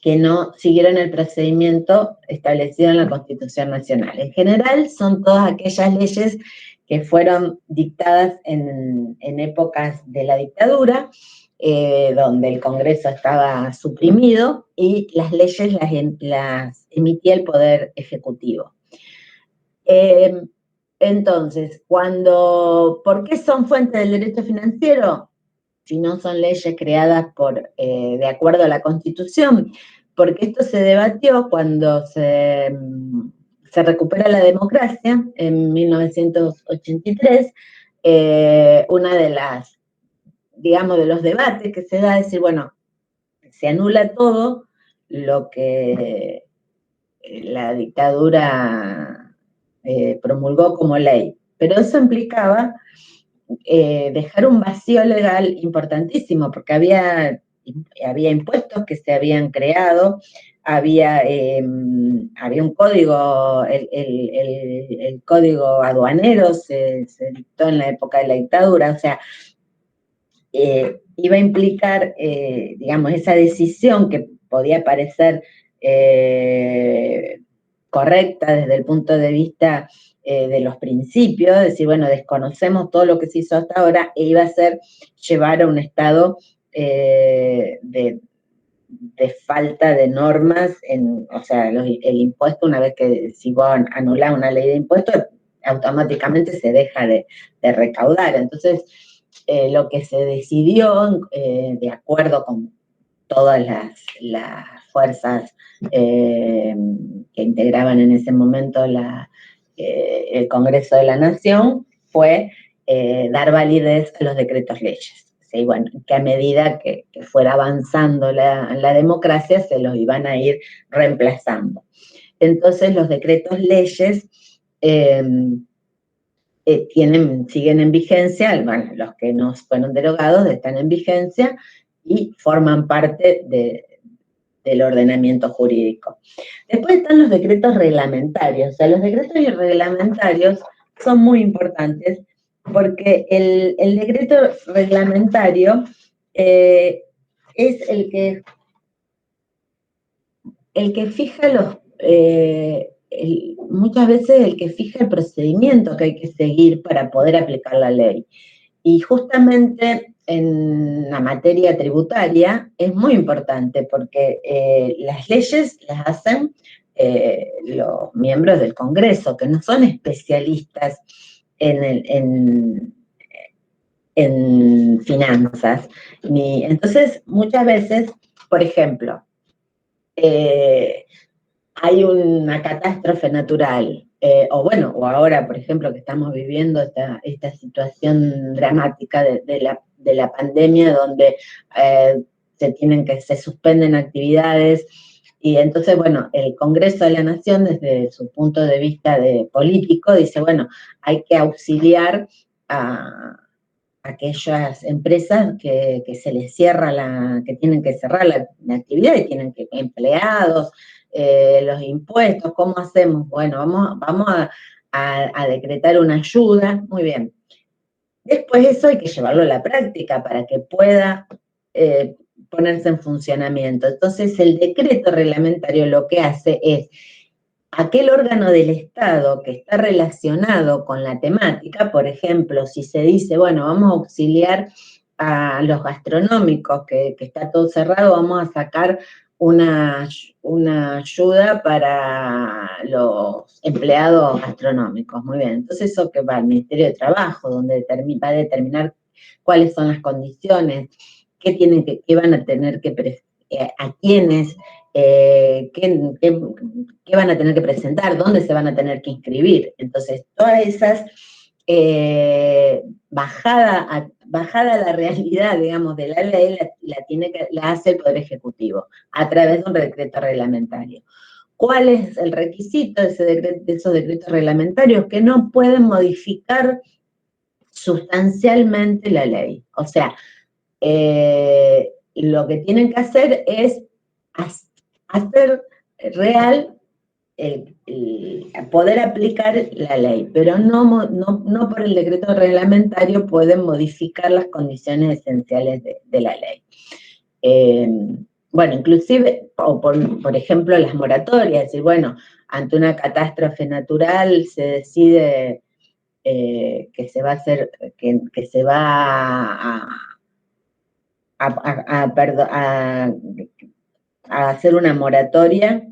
que no siguieron el procedimiento establecido en la Constitución Nacional. En general, son todas aquellas leyes que fueron dictadas en épocas de la dictadura, donde el Congreso estaba suprimido y las leyes las emitía el Poder Ejecutivo. Entonces, ¿por qué son fuente del derecho financiero? Si no son leyes creadas de acuerdo a la Constitución, porque esto se debatió cuando se recupera la democracia en 1983. Una de los debates que se da es decir, bueno, se anula todo lo que la dictadura promulgó como ley, pero eso implicaba dejar un vacío legal importantísimo, porque había impuestos que se habían creado, había un código, el código aduanero se dictó en la época de la dictadura, o sea, iba a implicar, digamos, esa decisión que podía parecer correcta desde el punto de vista de los principios, decir, bueno, desconocemos todo lo que se hizo hasta ahora, e iba a ser llevar a un estado de falta de normas, o sea, el impuesto, una vez que si vos anulás una ley de impuestos, automáticamente se deja de recaudar. Entonces, lo que se decidió, de acuerdo con todas las fuerzas que integraban en ese momento el Congreso de la Nación, fue dar validez a los decretos leyes. ¿Sí? Bueno, que a medida que fuera avanzando la democracia, se los iban a ir reemplazando. Entonces, los decretos leyes siguen en vigencia, bueno, los que no fueron derogados están en vigencia y forman parte del ordenamiento jurídico. Después están los decretos reglamentarios. O sea, los decretos reglamentarios son muy importantes porque el decreto reglamentario es el que fija muchas veces el que fija el procedimiento que hay que seguir para poder aplicar la ley. Y justamente en la materia tributaria es muy importante porque las leyes las hacen los miembros del Congreso, que no son especialistas en finanzas. Entonces, muchas veces, por ejemplo, hay una catástrofe natural, o ahora, por ejemplo, que estamos viviendo esta situación dramática de la pandemia, donde se suspenden actividades Y entonces, bueno, el Congreso de la Nación, desde su punto de vista de político, dice, bueno, hay que auxiliar a aquellas empresas que se les cierra que tienen que cerrar la actividad y tienen que empleados, los impuestos, ¿cómo hacemos? Bueno, vamos a decretar una ayuda, muy bien. Después eso hay que llevarlo a la práctica para que pueda ponerse en funcionamiento. Entonces el decreto reglamentario lo que hace es aquel órgano del Estado que está relacionado con la temática, por ejemplo, si se dice, bueno, vamos a auxiliar a los gastronómicos, que está todo cerrado, vamos a sacar una ayuda para los empleados gastronómicos. Muy bien, entonces eso que va al Ministerio de Trabajo, donde va a determinar cuáles son las condiciones, qué van a tener que, a quiénes, qué van a tener que presentar, dónde se van a tener que inscribir. Entonces, todas esas bajada a la realidad, digamos, de la ley, la hace el Poder Ejecutivo a través de un decreto reglamentario. ¿Cuál es el requisito de esos decretos reglamentarios? Que no pueden modificar sustancialmente la ley. O sea, lo que tienen que hacer es hacer real poder aplicar la ley, pero no por el decreto reglamentario pueden modificar las condiciones esenciales de la ley. Bueno, inclusive, o por ejemplo, las moratorias, es decir, bueno, ante una catástrofe natural se decide que se va a hacer, que se va a hacer una moratoria,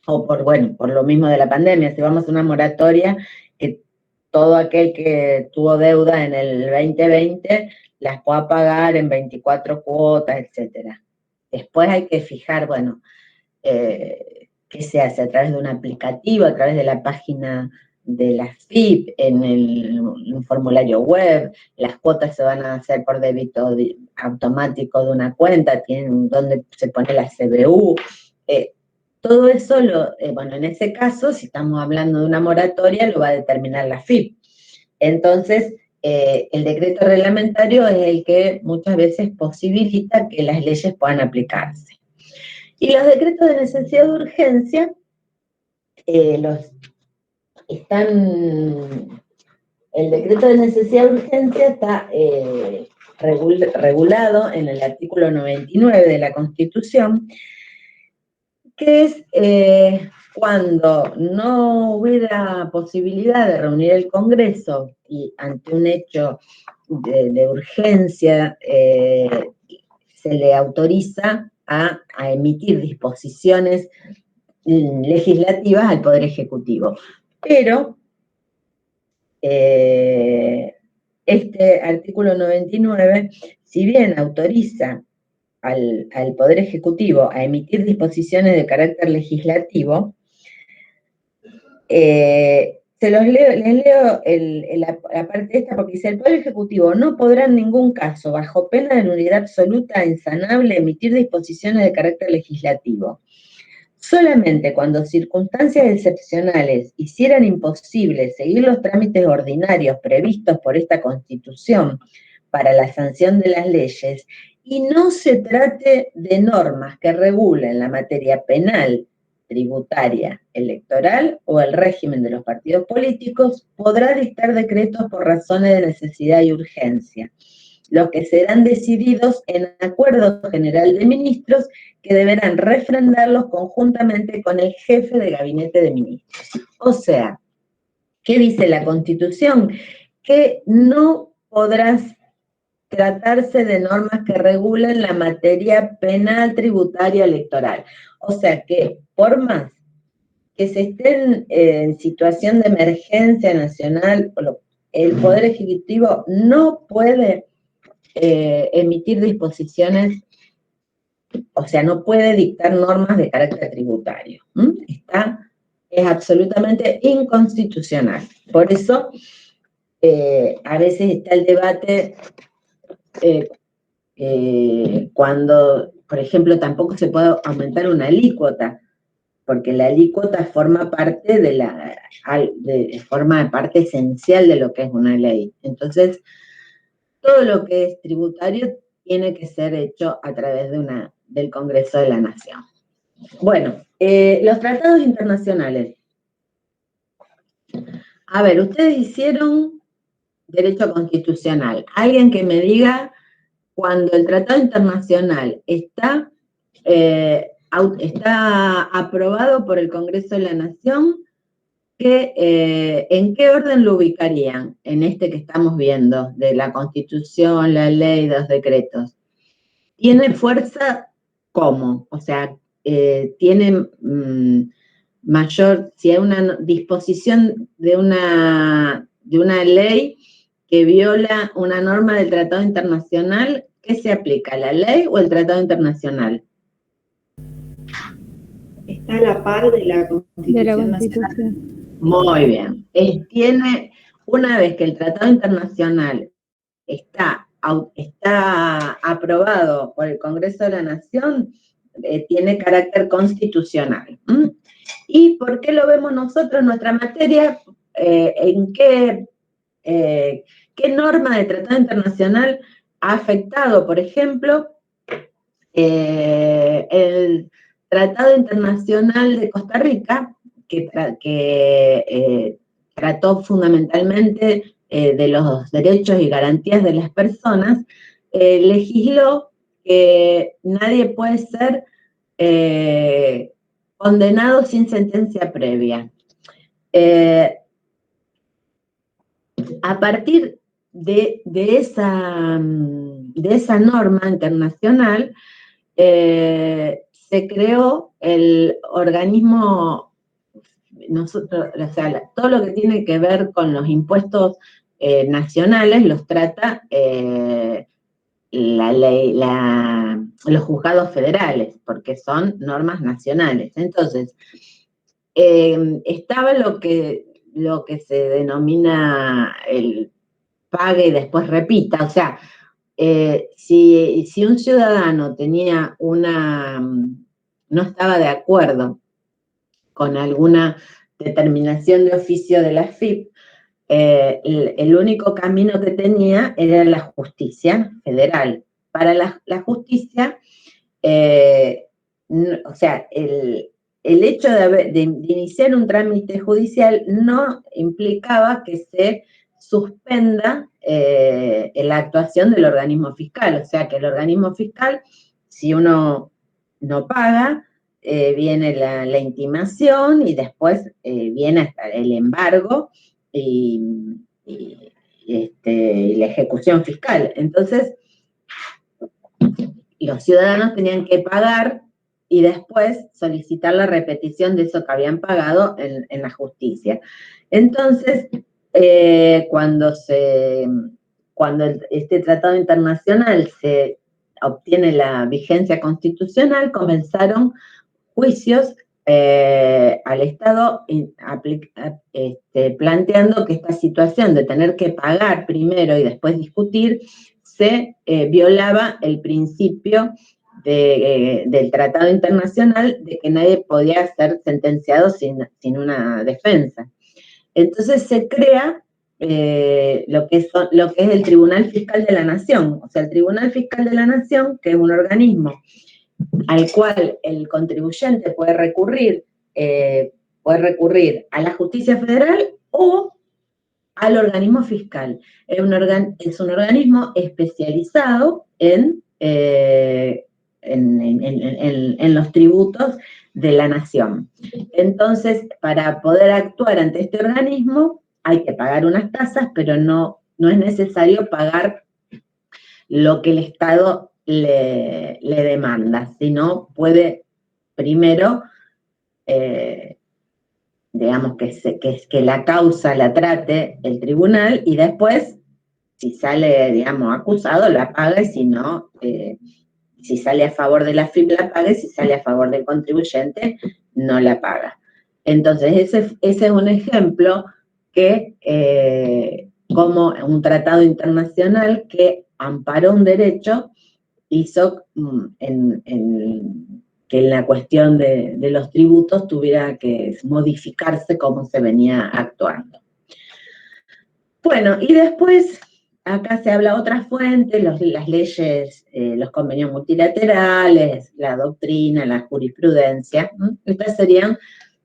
o por lo mismo de la pandemia, si vamos a una moratoria, que todo aquel que tuvo deuda en el 2020 las pueda pagar en 24 cuotas, etcétera. Después hay que fijar, bueno, qué se hace a través de un aplicativo, a través de la página de la FIP, en un formulario web, las cuotas se van a hacer por débito automático de una cuenta, tienen donde se pone la CBU, todo eso, bueno, en ese caso, si estamos hablando de una moratoria, lo va a determinar la FIP. Entonces, el decreto reglamentario es el que muchas veces posibilita que las leyes puedan aplicarse. Y los decretos de necesidad de urgencia, el decreto de necesidad de urgencia está regulado en el artículo 99 de la Constitución, que es cuando no hubiera posibilidad de reunir el Congreso y ante un hecho de urgencia se le autoriza a emitir disposiciones legislativas al Poder Ejecutivo. Pero este artículo 99, si bien autoriza al Poder Ejecutivo a emitir disposiciones de carácter legislativo, les leo la parte esta porque dice: el Poder Ejecutivo no podrá en ningún caso, bajo pena de nulidad absoluta e insanable, emitir disposiciones de carácter legislativo. Solamente cuando circunstancias excepcionales hicieran imposible seguir los trámites ordinarios previstos por esta Constitución para la sanción de las leyes, y no se trate de normas que regulen la materia penal, tributaria, electoral o el régimen de los partidos políticos, podrá dictar decretos por razones de necesidad y urgencia, los que serán decididos en acuerdo general de ministros que deberán refrendarlos conjuntamente con el jefe de gabinete de ministros. O sea, ¿qué dice la Constitución? Que no podrás tratarse de normas que regulen la materia penal, tributaria, electoral. O sea que, por más que se estén en situación de emergencia nacional, el Poder Ejecutivo no puede emitir disposiciones, o sea, no puede dictar normas de carácter tributario. Es absolutamente inconstitucional. Por eso, a veces está el debate cuando, por ejemplo, tampoco se puede aumentar una alícuota, porque la alícuota forma parte forma parte esencial de lo que es una ley. Entonces, todo lo que es tributario tiene que ser hecho a través del Congreso de la Nación. Bueno, los tratados internacionales. A ver, ustedes hicieron derecho constitucional. Alguien que me diga cuando el tratado internacional está aprobado por el Congreso de la Nación, ¿en qué orden lo ubicarían? En este que estamos viendo, de la Constitución, la ley, los decretos. ¿Tiene fuerza cómo? O sea, tiene mayor, si hay una disposición de una ley que viola una norma del tratado internacional, ¿qué se aplica, la ley o el tratado internacional? Está a la par de la Constitución Nacional. Muy bien. Una vez que el tratado internacional está aprobado por el Congreso de la Nación, tiene carácter constitucional. ¿Y por qué lo vemos nosotros en nuestra materia? ¿En qué norma de tratado internacional ha afectado, por ejemplo, el Tratado Internacional de Costa Rica, que trató fundamentalmente de los derechos y garantías de las personas, legisló que nadie puede ser condenado sin sentencia previa. A partir de esa norma internacional, se creó el organismo, o sea, todo lo que tiene que ver con los impuestos nacionales los trata la ley, los juzgados federales, porque son normas nacionales. Entonces, estaba lo que se denomina el pague y después repita, o sea, si un ciudadano tenía no estaba de acuerdo con alguna determinación de oficio de la AFIP, el único camino que tenía era la justicia federal. Para la justicia, o sea, el hecho de iniciar un trámite judicial no implicaba que se suspenda la actuación del organismo fiscal. O sea, que el organismo fiscal, si uno no paga, viene la intimación y después viene hasta el embargo y la ejecución fiscal. Entonces, los ciudadanos tenían que pagar y después solicitar la repetición de eso que habían pagado en la justicia. Entonces, cuando este tratado internacional se obtiene la vigencia constitucional, comenzaron juicios al Estado planteando que esta situación de tener que pagar primero y después discutir se violaba el principio del Tratado Internacional de que nadie podía ser sentenciado sin una defensa. Entonces se crea lo que es el Tribunal Fiscal de la Nación. O sea, el Tribunal Fiscal de la Nación, que es un organismo al cual el contribuyente puede recurrir a la justicia federal o al organismo fiscal. Es un organismo especializado en los tributos de la nación. Entonces, para poder actuar ante este organismo hay que pagar unas tasas, pero no es necesario pagar lo que el Estado le demanda, sino puede primero, digamos, que la causa la trate el tribunal y después, si sale, digamos, acusado, la paga y si no, si sale a favor de la FIP la paga y si sale a favor del contribuyente no la paga. Entonces, ese es un ejemplo que como un tratado internacional que amparó un derecho hizo que en la cuestión de los tributos tuviera que modificarse cómo se venía actuando. Bueno, y después, acá se habla de otras fuentes, las leyes, los convenios multilaterales, la doctrina, la jurisprudencia. Estas serían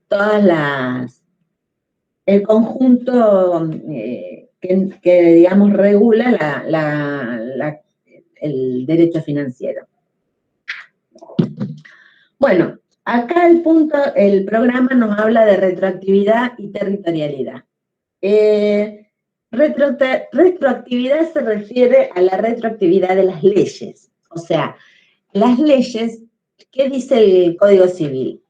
todas el conjunto que digamos, regula el derecho financiero. Bueno, acá el programa nos habla de retroactividad y territorialidad. Retroactividad se refiere a la retroactividad de las leyes. O sea, las leyes, ¿qué dice el Código Civil?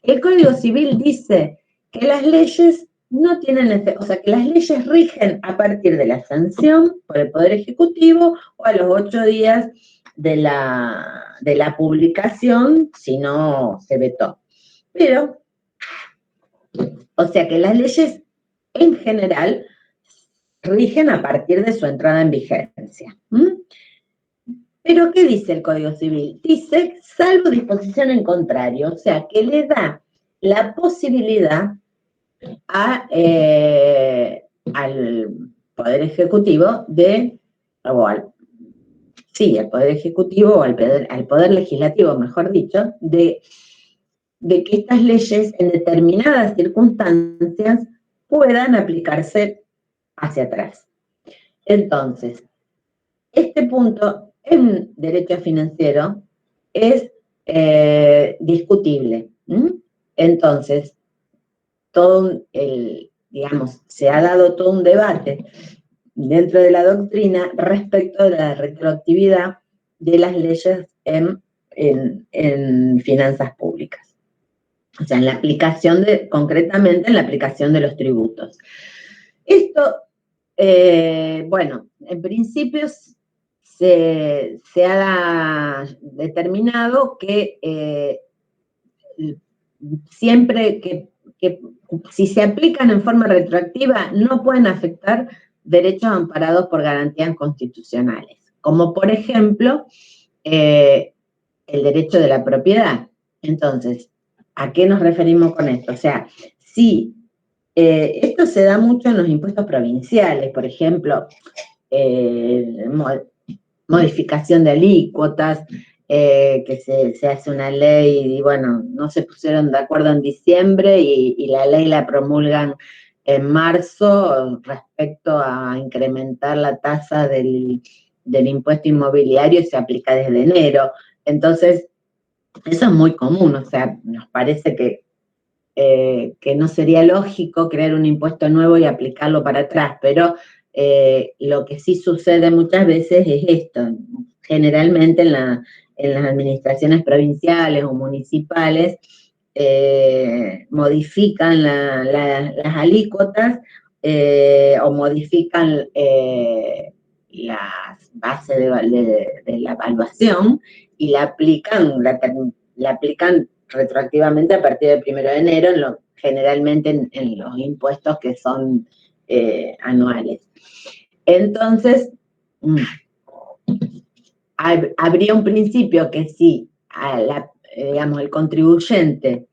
El Código Civil dice que las leyes no tienen efecto, o sea, que las leyes rigen a partir de la sanción por el Poder Ejecutivo o a los 8 días de la publicación, si no se vetó. Pero, o sea, que las leyes en general rigen a partir de su entrada en vigencia. Pero, ¿qué dice el Código Civil? Dice, salvo disposición en contrario, o sea, que le da la posibilidad al Poder Ejecutivo al Poder Ejecutivo o al Poder Legislativo, mejor dicho, de que estas leyes en determinadas circunstancias puedan aplicarse hacia atrás. Entonces, este punto en derecho financiero es discutible. Entonces, digamos, se ha dado todo un debate dentro de la doctrina respecto de la retroactividad de las leyes en finanzas públicas. O sea, en la aplicación concretamente en la aplicación de los tributos. Esto, bueno, en principio se ha determinado que siempre que si se aplican en forma retroactiva no pueden afectar derechos amparados por garantías constitucionales, como por ejemplo el derecho de la propiedad. Entonces, ¿a qué nos referimos con esto? O sea, si esto se da mucho en los impuestos provinciales, por ejemplo, modificación de alícuotas, que se hace una ley y bueno, no se pusieron de acuerdo en diciembre y la ley la promulgan en marzo respecto a incrementar la tasa del impuesto inmobiliario y se aplica desde enero. Entonces, eso es muy común, o sea, nos parece que no sería lógico crear un impuesto nuevo y aplicarlo para atrás, pero lo que sí sucede muchas veces es esto. Generalmente en las administraciones provinciales o municipales modifican las alícuotas o modifican las bases de la evaluación y la aplican retroactivamente a partir del 1 de enero, generalmente en los impuestos que son anuales. Entonces, habría un principio que si digamos, el contribuyente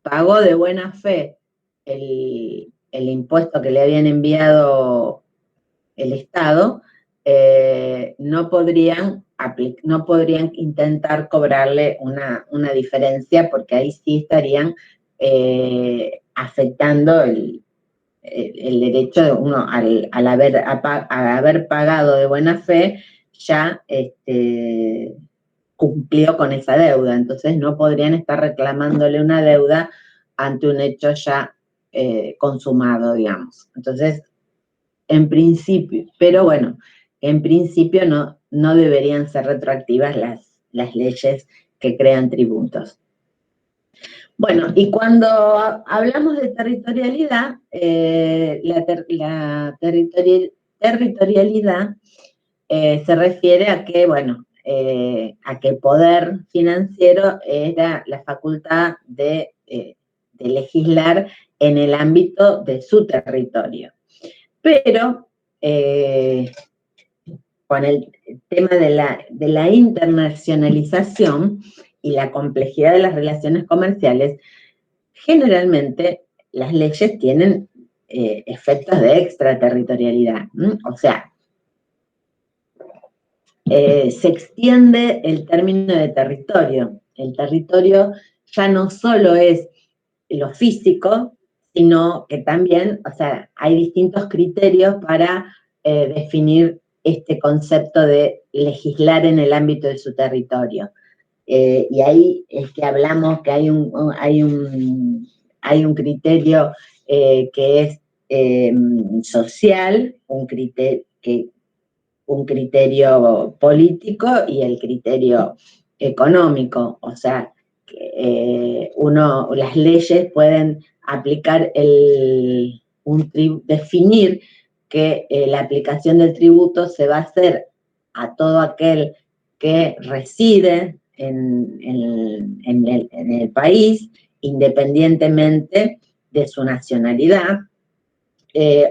pagó de buena fe el impuesto que le habían enviado el Estado, no podrían intentar cobrarle una diferencia, porque ahí sí estarían afectando el derecho de uno al haber pagado de buena fe, ya cumplió con esa deuda. Entonces no podrían estar reclamándole una deuda ante un hecho ya consumado, digamos. Entonces, en principio, pero bueno, en principio no deberían ser retroactivas las leyes que crean tributos. Bueno, y cuando hablamos de territorialidad, la territorialidad se refiere a que, bueno, a que el poder financiero era la facultad de legislar en el ámbito de su territorio. Pero con el tema de la internacionalización y la complejidad de las relaciones comerciales, generalmente las leyes tienen efectos de extraterritorialidad. O sea, se extiende el término de territorio. El territorio ya no solo es lo físico, sino que también, o sea, hay distintos criterios para definir este concepto de legislar en el ámbito de su territorio. Y ahí es que hablamos que hay un criterio que es social, un criterio político y el criterio económico. O sea, las leyes pueden aplicar definir que la aplicación del tributo se va a hacer a todo aquel que reside en el país, independientemente de su nacionalidad,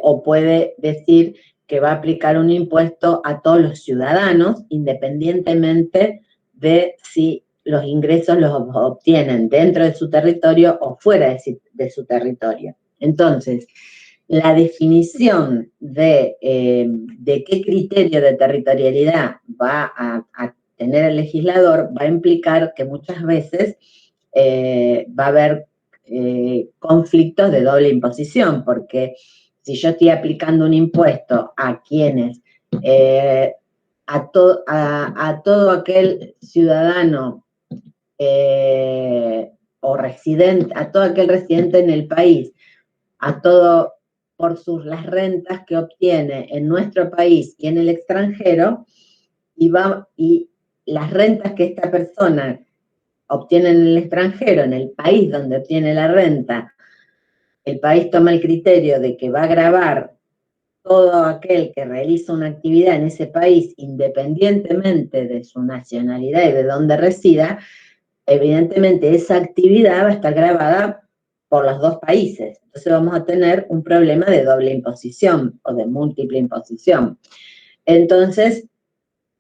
o puede decir que va a aplicar un impuesto a todos los ciudadanos, independientemente de si los ingresos los obtienen dentro de su territorio o fuera de su territorio. Entonces, la definición de qué criterio de territorialidad va a tener el legislador va a implicar que muchas veces va a haber conflictos de doble imposición, porque si yo estoy aplicando un impuesto a quienes, a todo aquel ciudadano o residente, a todo aquel residente en el país, por las rentas que obtiene en nuestro país y en el extranjero, y las rentas que esta persona obtiene en el extranjero, en el país donde obtiene la renta, el país toma el criterio de que va a gravar todo aquel que realiza una actividad en ese país, independientemente de su nacionalidad y de dónde resida, evidentemente esa actividad va a estar gravada por los dos países. Entonces vamos a tener un problema de doble imposición o de múltiple imposición. Entonces,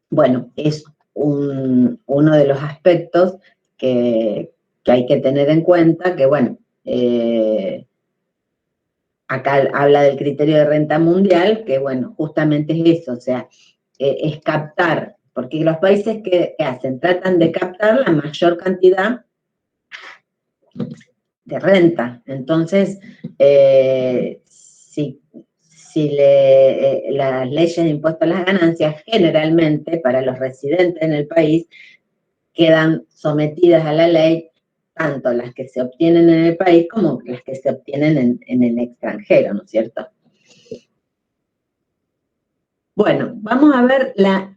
bueno, es uno de los aspectos que hay que tener en cuenta, que bueno, acá habla del criterio de renta mundial, que bueno, justamente es eso, o sea, es captar, porque los países que hacen, tratan de captar la mayor cantidad de renta. Entonces, si las leyes de impuesto a las ganancias, generalmente para los residentes en el país, quedan sometidas a la ley, tanto las que se obtienen en el país como las que se obtienen en el extranjero, ¿no es cierto? Bueno, vamos a ver la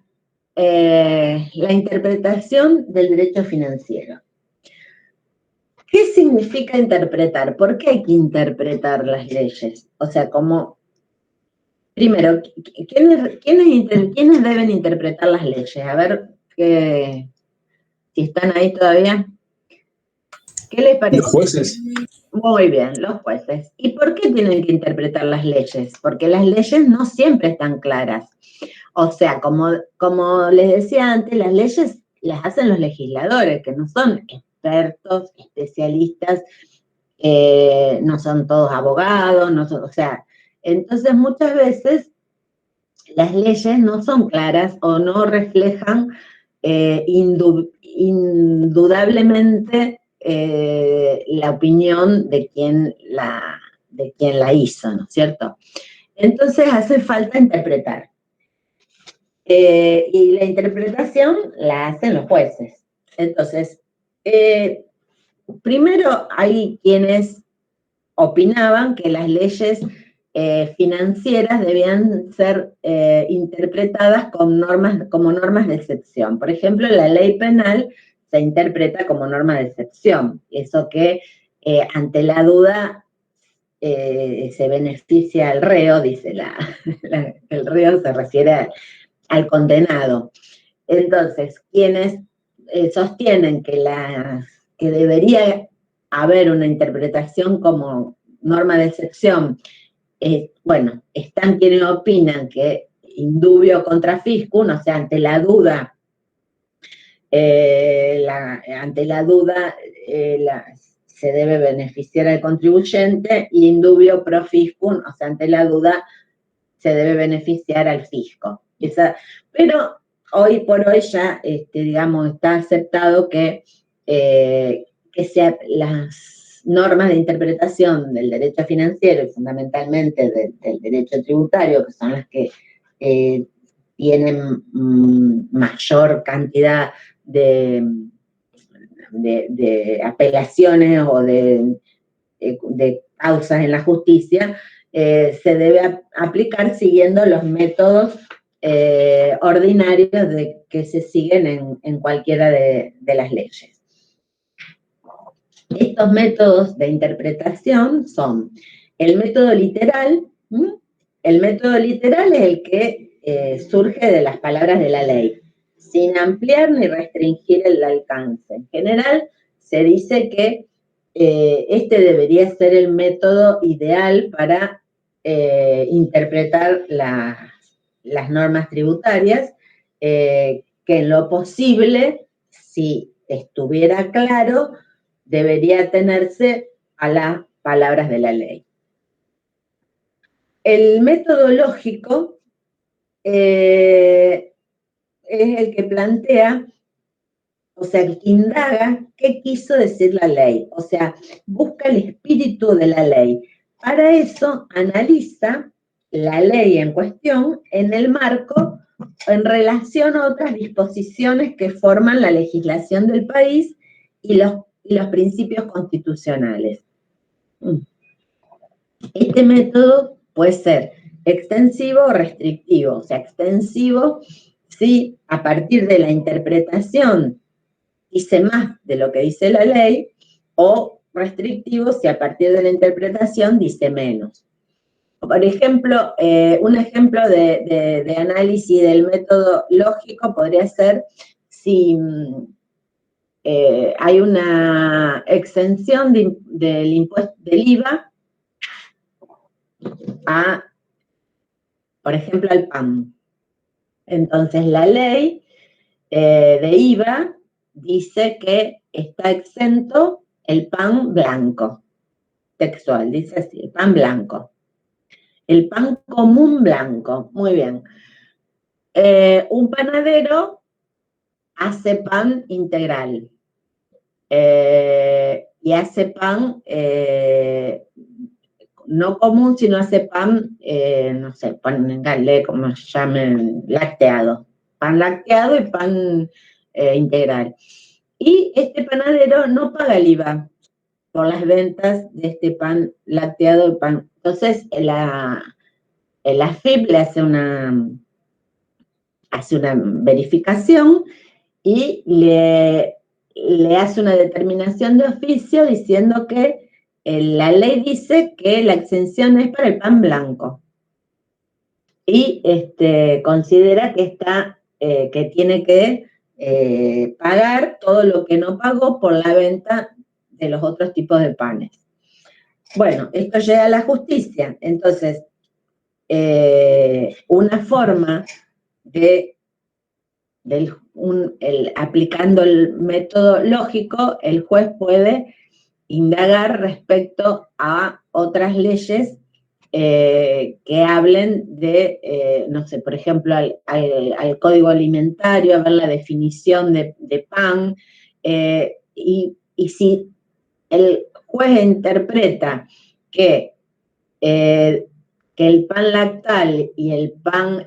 interpretación del derecho financiero. ¿Qué significa interpretar? ¿Por qué hay que interpretar las leyes? O sea, primero, ¿quiénes deben interpretar las leyes? A ver, si están ahí todavía. ¿Qué les parece? Los jueces. Muy bien, los jueces. ¿Y por qué tienen que interpretar las leyes? Porque las leyes no siempre están claras. O sea, como les decía antes, las leyes las hacen los legisladores, que no son expertos, especialistas, no son todos abogados, o sea, entonces muchas veces las leyes no son claras o no reflejan indudablemente la opinión de quien la hizo, ¿no es cierto? Entonces hace falta interpretar. Y la interpretación la hacen los jueces. Entonces, primero hay quienes opinaban que las leyes financieras debían ser interpretadas como normas de excepción. Por ejemplo, la ley penal se interpreta como norma de excepción. Eso que ante la duda se beneficia al reo, dice el reo se refiere al condenado. Entonces, quienes sostienen que debería haber una interpretación como norma de excepción, bueno, están quienes opinan que indubio contra fiscum, o sea, ante la duda, se debe beneficiar al contribuyente, y indubio pro fiscum, o sea, ante la duda se debe beneficiar al fisco. Pero hoy por hoy ya, digamos, está aceptado que las normas de interpretación del derecho financiero y fundamentalmente del derecho tributario, que son las que tienen mayor cantidad de apelaciones o de causas en la justicia, se debe aplicar siguiendo los métodos ordinarios que se siguen en cualquiera de las leyes. Estos métodos de interpretación son el método literal. El método literal es el que surge de las palabras de la ley, sin ampliar ni restringir el alcance. En general, se dice que este debería ser el método ideal para interpretar las normas tributarias, que en lo posible, si estuviera claro, debería atenerse a las palabras de la ley. El método lógico es el que plantea, o sea, el que indaga qué quiso decir la ley, o sea, busca el espíritu de la ley. Para eso analiza la ley en cuestión en el marco, en relación a otras disposiciones que forman la legislación del país y los principios constitucionales. Este método puede ser extensivo o restrictivo, o sea, extensivo si a partir de la interpretación dice más de lo que dice la ley, o restrictivo si a partir de la interpretación dice menos. Por ejemplo, un ejemplo de análisis del método lógico podría ser si hay una exención del impuesto del IVA por ejemplo, al pan. Entonces, la ley de IVA dice que está exento el pan blanco, textual, dice así, el pan blanco. El pan común blanco, muy bien. Un panadero hace pan integral y hace pan no común, sino hace pan, no sé, pónganle como se llamen, lácteado. Pan lácteado y pan integral. Y este panadero no paga el IVA por las ventas de este pan lácteado y pan. Entonces, la AFIP le hace una verificación y le hace una determinación de oficio diciendo que la ley dice que la exención es para el pan blanco. Y considera que que tiene que pagar todo lo que no pagó por la venta de los otros tipos de panes. Bueno, esto llega a la justicia. Entonces, una forma aplicando el método lógico, el juez puede indagar respecto a otras leyes que hablen de, no sé, por ejemplo, al código alimentario, a ver la definición de pan, y si el juez interpreta que el pan lactal y el pan,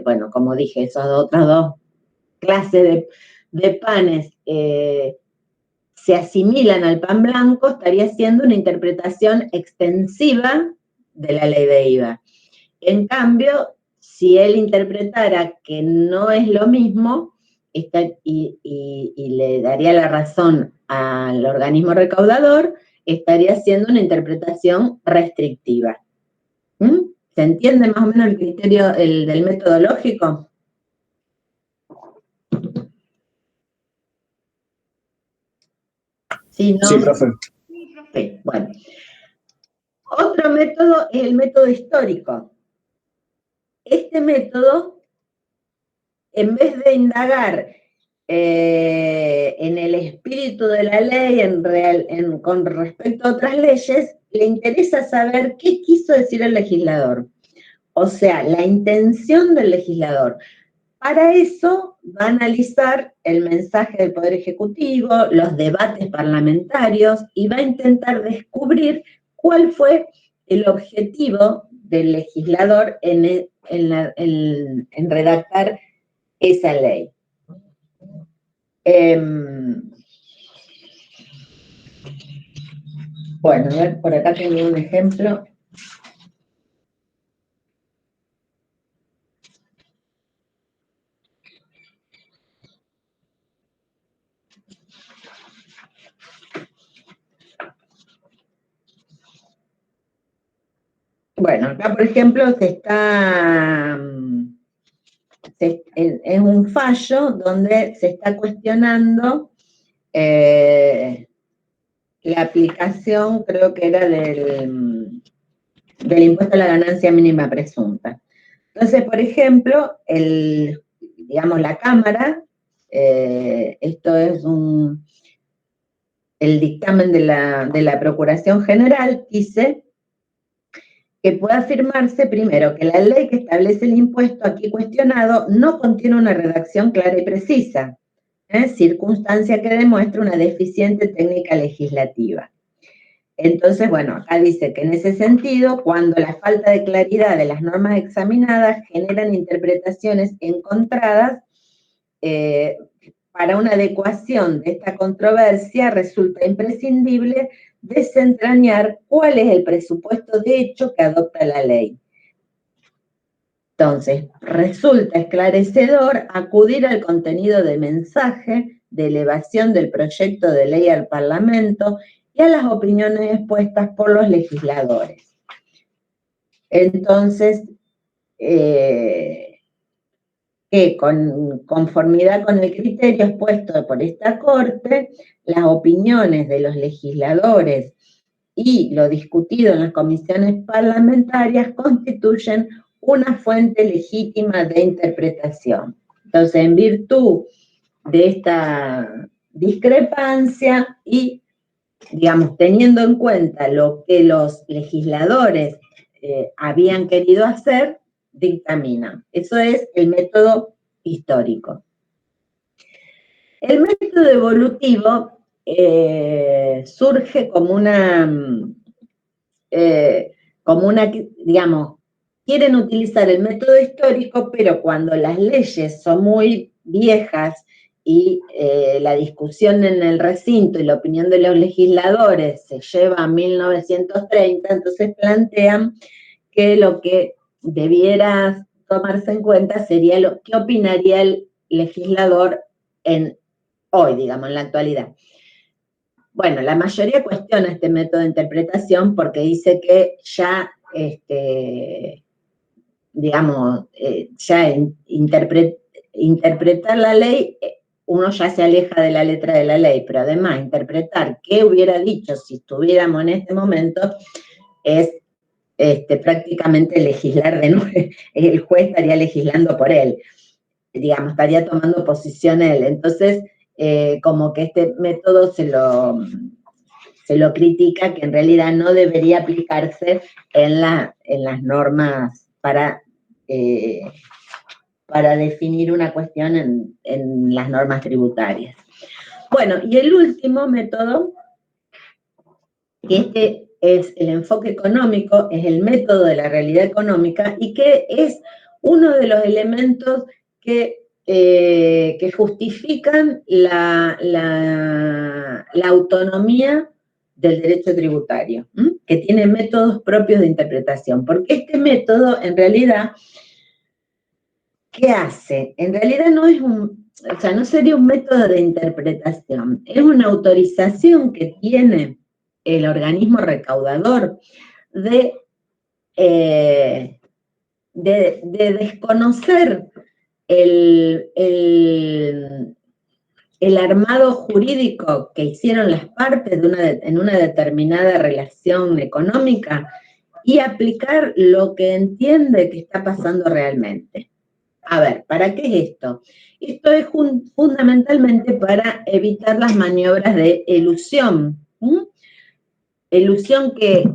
bueno, como dije, esas otras dos clases de panes se asimilan al pan blanco, estaría haciendo una interpretación extensiva de la ley de IVA. En cambio, si él interpretara que no es lo mismo, y le daría la razón al organismo recaudador, estaría haciendo una interpretación restrictiva. ¿Se entiende más o menos el criterio del método lógico? Sí, ¿no? Sí, profe. Sí, bueno. Otro método es el método histórico. Este método, en vez de indagar en el espíritu de la ley, con respecto a otras leyes, le interesa saber qué quiso decir el legislador. O sea, la intención del legislador. Para eso va a analizar el mensaje del Poder Ejecutivo, los debates parlamentarios y va a intentar descubrir cuál fue el objetivo del legislador en redactar esa ley. Bueno, a ver, por acá tengo un ejemplo. Bueno, acá por ejemplo es un fallo donde se está cuestionando la aplicación, creo que era del impuesto a la ganancia mínima presunta. Entonces, por ejemplo, digamos, la Cámara, esto es el dictamen de la Procuración General, dice que puede afirmarse, primero, que la ley que establece el impuesto aquí cuestionado no contiene una redacción clara y precisa, circunstancia que demuestra una deficiente técnica legislativa. Entonces, bueno, acá dice que en ese sentido, cuando la falta de claridad de las normas examinadas generan interpretaciones encontradas, para una adecuación de esta controversia resulta imprescindible desentrañar cuál es el presupuesto de hecho que adopta la ley. Entonces, resulta esclarecedor acudir al contenido de mensaje de elevación del proyecto de ley al Parlamento y a las opiniones expuestas por los legisladores. Entonces, que con conformidad con el criterio expuesto por esta Corte, las opiniones de los legisladores y lo discutido en las comisiones parlamentarias constituyen una fuente legítima de interpretación. Entonces, en virtud de esta discrepancia y, digamos, teniendo en cuenta lo que los legisladores habían querido hacer, dictaminan. Eso es el método histórico. El método evolutivo surge como digamos, quieren utilizar el método histórico, pero cuando las leyes son muy viejas y la discusión en el recinto y la opinión de los legisladores se lleva a 1930, entonces plantean que lo que debiera tomarse en cuenta sería qué opinaría el legislador hoy, digamos, en la actualidad. Bueno, la mayoría cuestiona este método de interpretación porque dice que ya, digamos, ya interpretar la ley, uno ya se aleja de la letra de la ley, pero además interpretar qué hubiera dicho si estuviéramos en este momento es prácticamente legislar de nuevo, el juez estaría legislando por él, digamos, estaría tomando posición él. Entonces, como que este método se lo critica, que en realidad no debería aplicarse en las normas para definir una cuestión en las normas tributarias. Bueno, y el último método, que es el enfoque económico, es el método de la realidad económica y que es uno de los elementos que justifican la autonomía del derecho tributario, que tiene métodos propios de interpretación. Porque este método, en realidad, ¿qué hace? En realidad no sería un método de interpretación, es una autorización que tiene el organismo recaudador de desconocer el armado jurídico que hicieron las partes en una determinada relación económica y aplicar lo que entiende que está pasando realmente. A ver, ¿para qué es esto? Esto es fundamentalmente para evitar las maniobras de elusión. Elusión que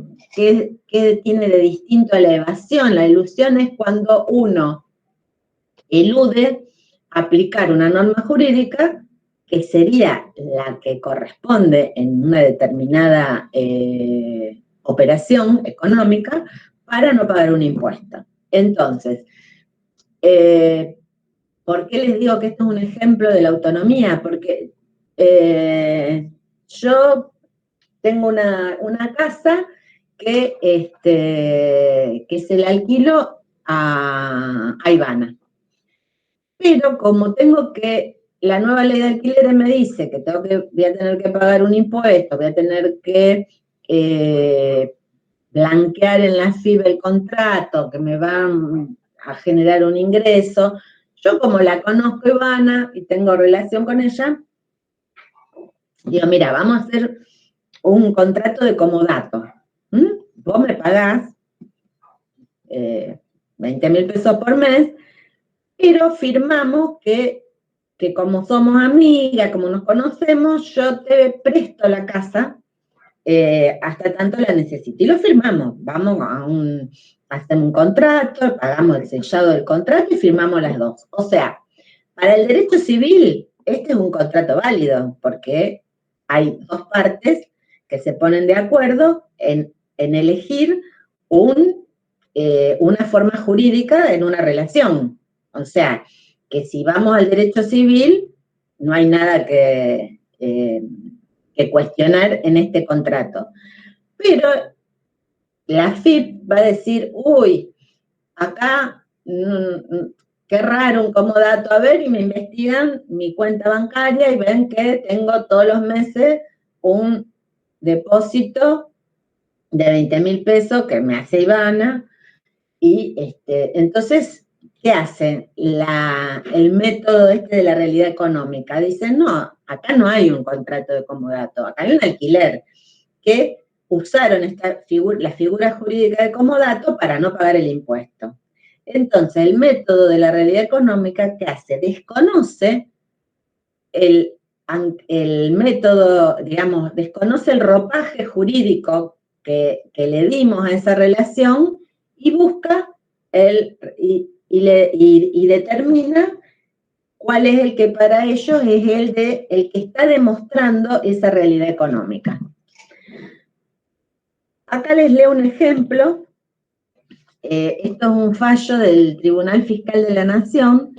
tiene de distinto a la evasión. La elusión es cuando uno elude aplicar una norma jurídica que sería la que corresponde en una determinada operación económica para no pagar un impuesto. Entonces, ¿por qué les digo que esto es un ejemplo de la autonomía? Porque yo tengo una casa que se la alquilo a Ivana. Pero como la nueva ley de alquileres me dice que voy a tener que pagar un impuesto, voy a tener que blanquear en la FIB el contrato, que me va a generar un ingreso, yo como la conozco Ivana y tengo relación con ella, digo, mira, vamos a hacer un contrato de comodato. Vos me pagás 20.000 pesos por mes, pero firmamos que como somos amigas, como nos conocemos, yo te presto la casa hasta tanto la necesite. Y lo firmamos, vamos hacemos un contrato, pagamos el sellado del contrato y firmamos las dos. O sea, para el derecho civil, este es un contrato válido, porque hay dos partes que se ponen de acuerdo en elegir una forma jurídica en una relación. O sea, que si vamos al derecho civil, no hay nada que cuestionar en este contrato. Pero la FIP va a decir, uy, acá, qué raro un comodato, a ver, y me investigan mi cuenta bancaria y ven que tengo todos los meses un depósito de 20.000 pesos que me hace Ivana, y entonces, ¿qué hacen? El método de la realidad económica. Dicen, no, acá no hay un contrato de comodato, acá hay un alquiler, que usaron la figura jurídica de comodato para no pagar el impuesto. Entonces, el método de la realidad económica, ¿qué hace? Desconoce el método, digamos, desconoce el ropaje jurídico que le dimos a esa relación y busca y determina cuál es el que para ellos es el que está demostrando esa realidad económica. Acá les leo un ejemplo. Esto es un fallo del Tribunal Fiscal de la Nación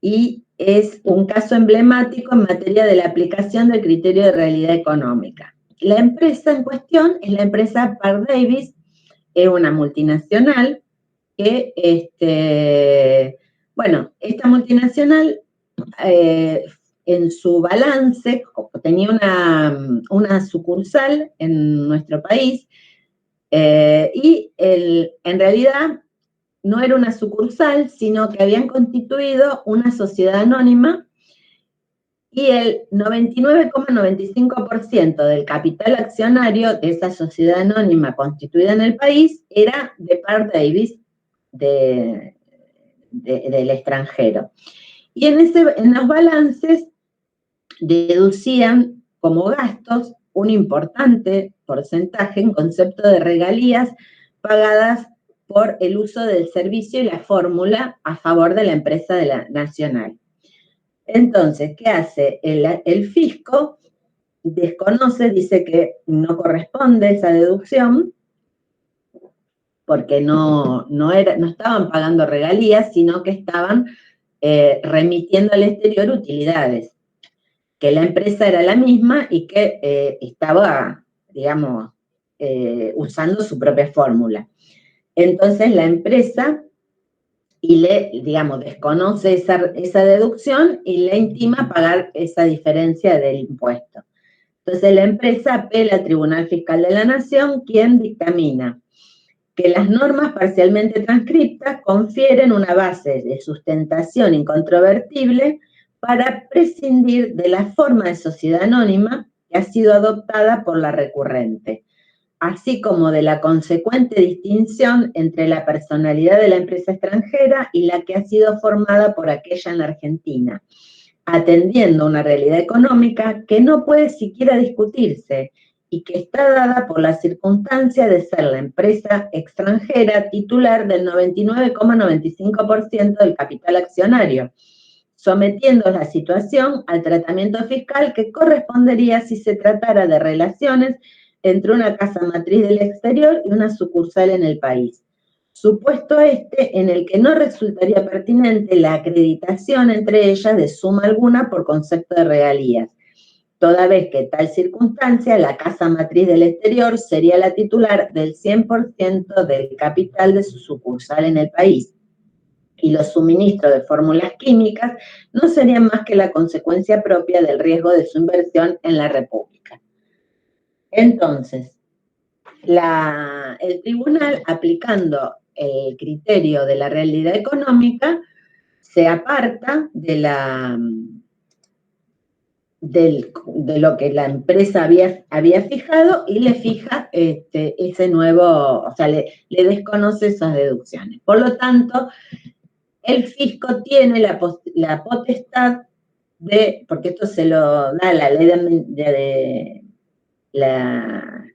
y es un caso emblemático en materia de la aplicación del criterio de realidad económica. La empresa en cuestión es la empresa Parke Davis, es una multinacional que, esta multinacional en su balance tenía una sucursal en nuestro país y en realidad no era una sucursal, sino que habían constituido una sociedad anónima y el 99,95% del capital accionario de esa sociedad anónima constituida en el país era de Parke Davis del extranjero. Y en los balances deducían como gastos un importante porcentaje en concepto de regalías pagadas por el uso del servicio y la fórmula a favor de la empresa nacional. Entonces, ¿qué hace? El fisco desconoce, dice que no corresponde esa deducción, porque no estaban pagando regalías, sino que estaban remitiendo al exterior utilidades, que la empresa era la misma y que estaba, digamos, usando su propia fórmula. Entonces la empresa desconoce esa deducción y le intima pagar esa diferencia del impuesto. Entonces la empresa apela al Tribunal Fiscal de la Nación, quien dictamina que las normas parcialmente transcriptas confieren una base de sustentación incontrovertible para prescindir de la forma de sociedad anónima que ha sido adoptada por la recurrente, así como de la consecuente distinción entre la personalidad de la empresa extranjera y la que ha sido formada por aquella en la Argentina, atendiendo a una realidad económica que no puede siquiera discutirse y que está dada por la circunstancia de ser la empresa extranjera titular del 99,95% del capital accionario, sometiendo la situación al tratamiento fiscal que correspondería si se tratara de relaciones entre una casa matriz del exterior y una sucursal en el país. Supuesto en el que no resultaría pertinente la acreditación entre ellas de suma alguna por concepto de regalías, toda vez que tal circunstancia, la casa matriz del exterior sería la titular del 100% del capital de su sucursal en el país, y los suministros de fórmulas químicas no serían más que la consecuencia propia del riesgo de su inversión en la República. Entonces, el tribunal, aplicando el criterio de la realidad económica, se aparta de lo que la empresa había fijado y le fija ese nuevo, o sea, le desconoce esas deducciones. Por lo tanto, el fisco tiene la potestad de, porque esto se lo da la ley la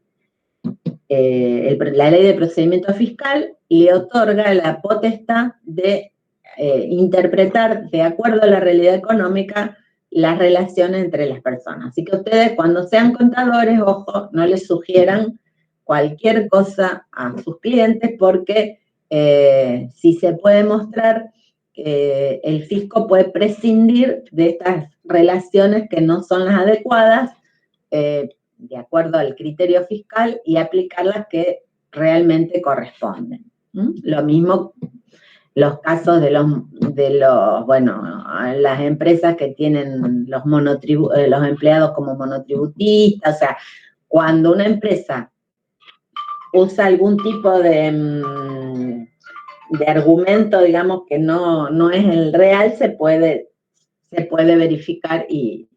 ley de procedimiento fiscal, le otorga la potestad de interpretar de acuerdo a la realidad económica las relaciones entre las personas. Así que ustedes, cuando sean contadores, ojo, no les sugieran cualquier cosa a sus clientes, porque si se puede mostrar que el fisco puede prescindir de estas relaciones que no son las adecuadas, de acuerdo al criterio fiscal, y aplicar las que realmente corresponden. Lo mismo los casos de los las empresas que tienen los empleados como monotributistas. O sea, cuando una empresa usa algún tipo de argumento, digamos, que no es el real, se puede verificar y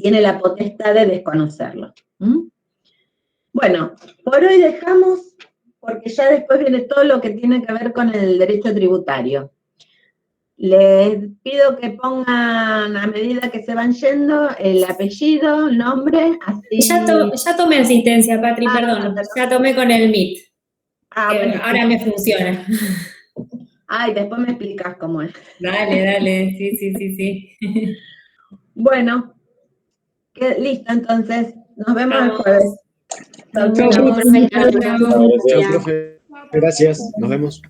tiene la potestad de desconocerlo. Bueno, por hoy dejamos, porque ya después viene todo lo que tiene que ver con el derecho tributario. Les pido que pongan, a medida que se van yendo, el apellido, el nombre, así... Ya tomé asistencia, Patri, perdón. Ya tomé con el Meet. Bueno, ahora me funciona. Ay, después me explicas cómo es. Dale, sí. Bueno, listo, entonces, nos vemos el jueves. Chao, profe. Gracias, nos vemos.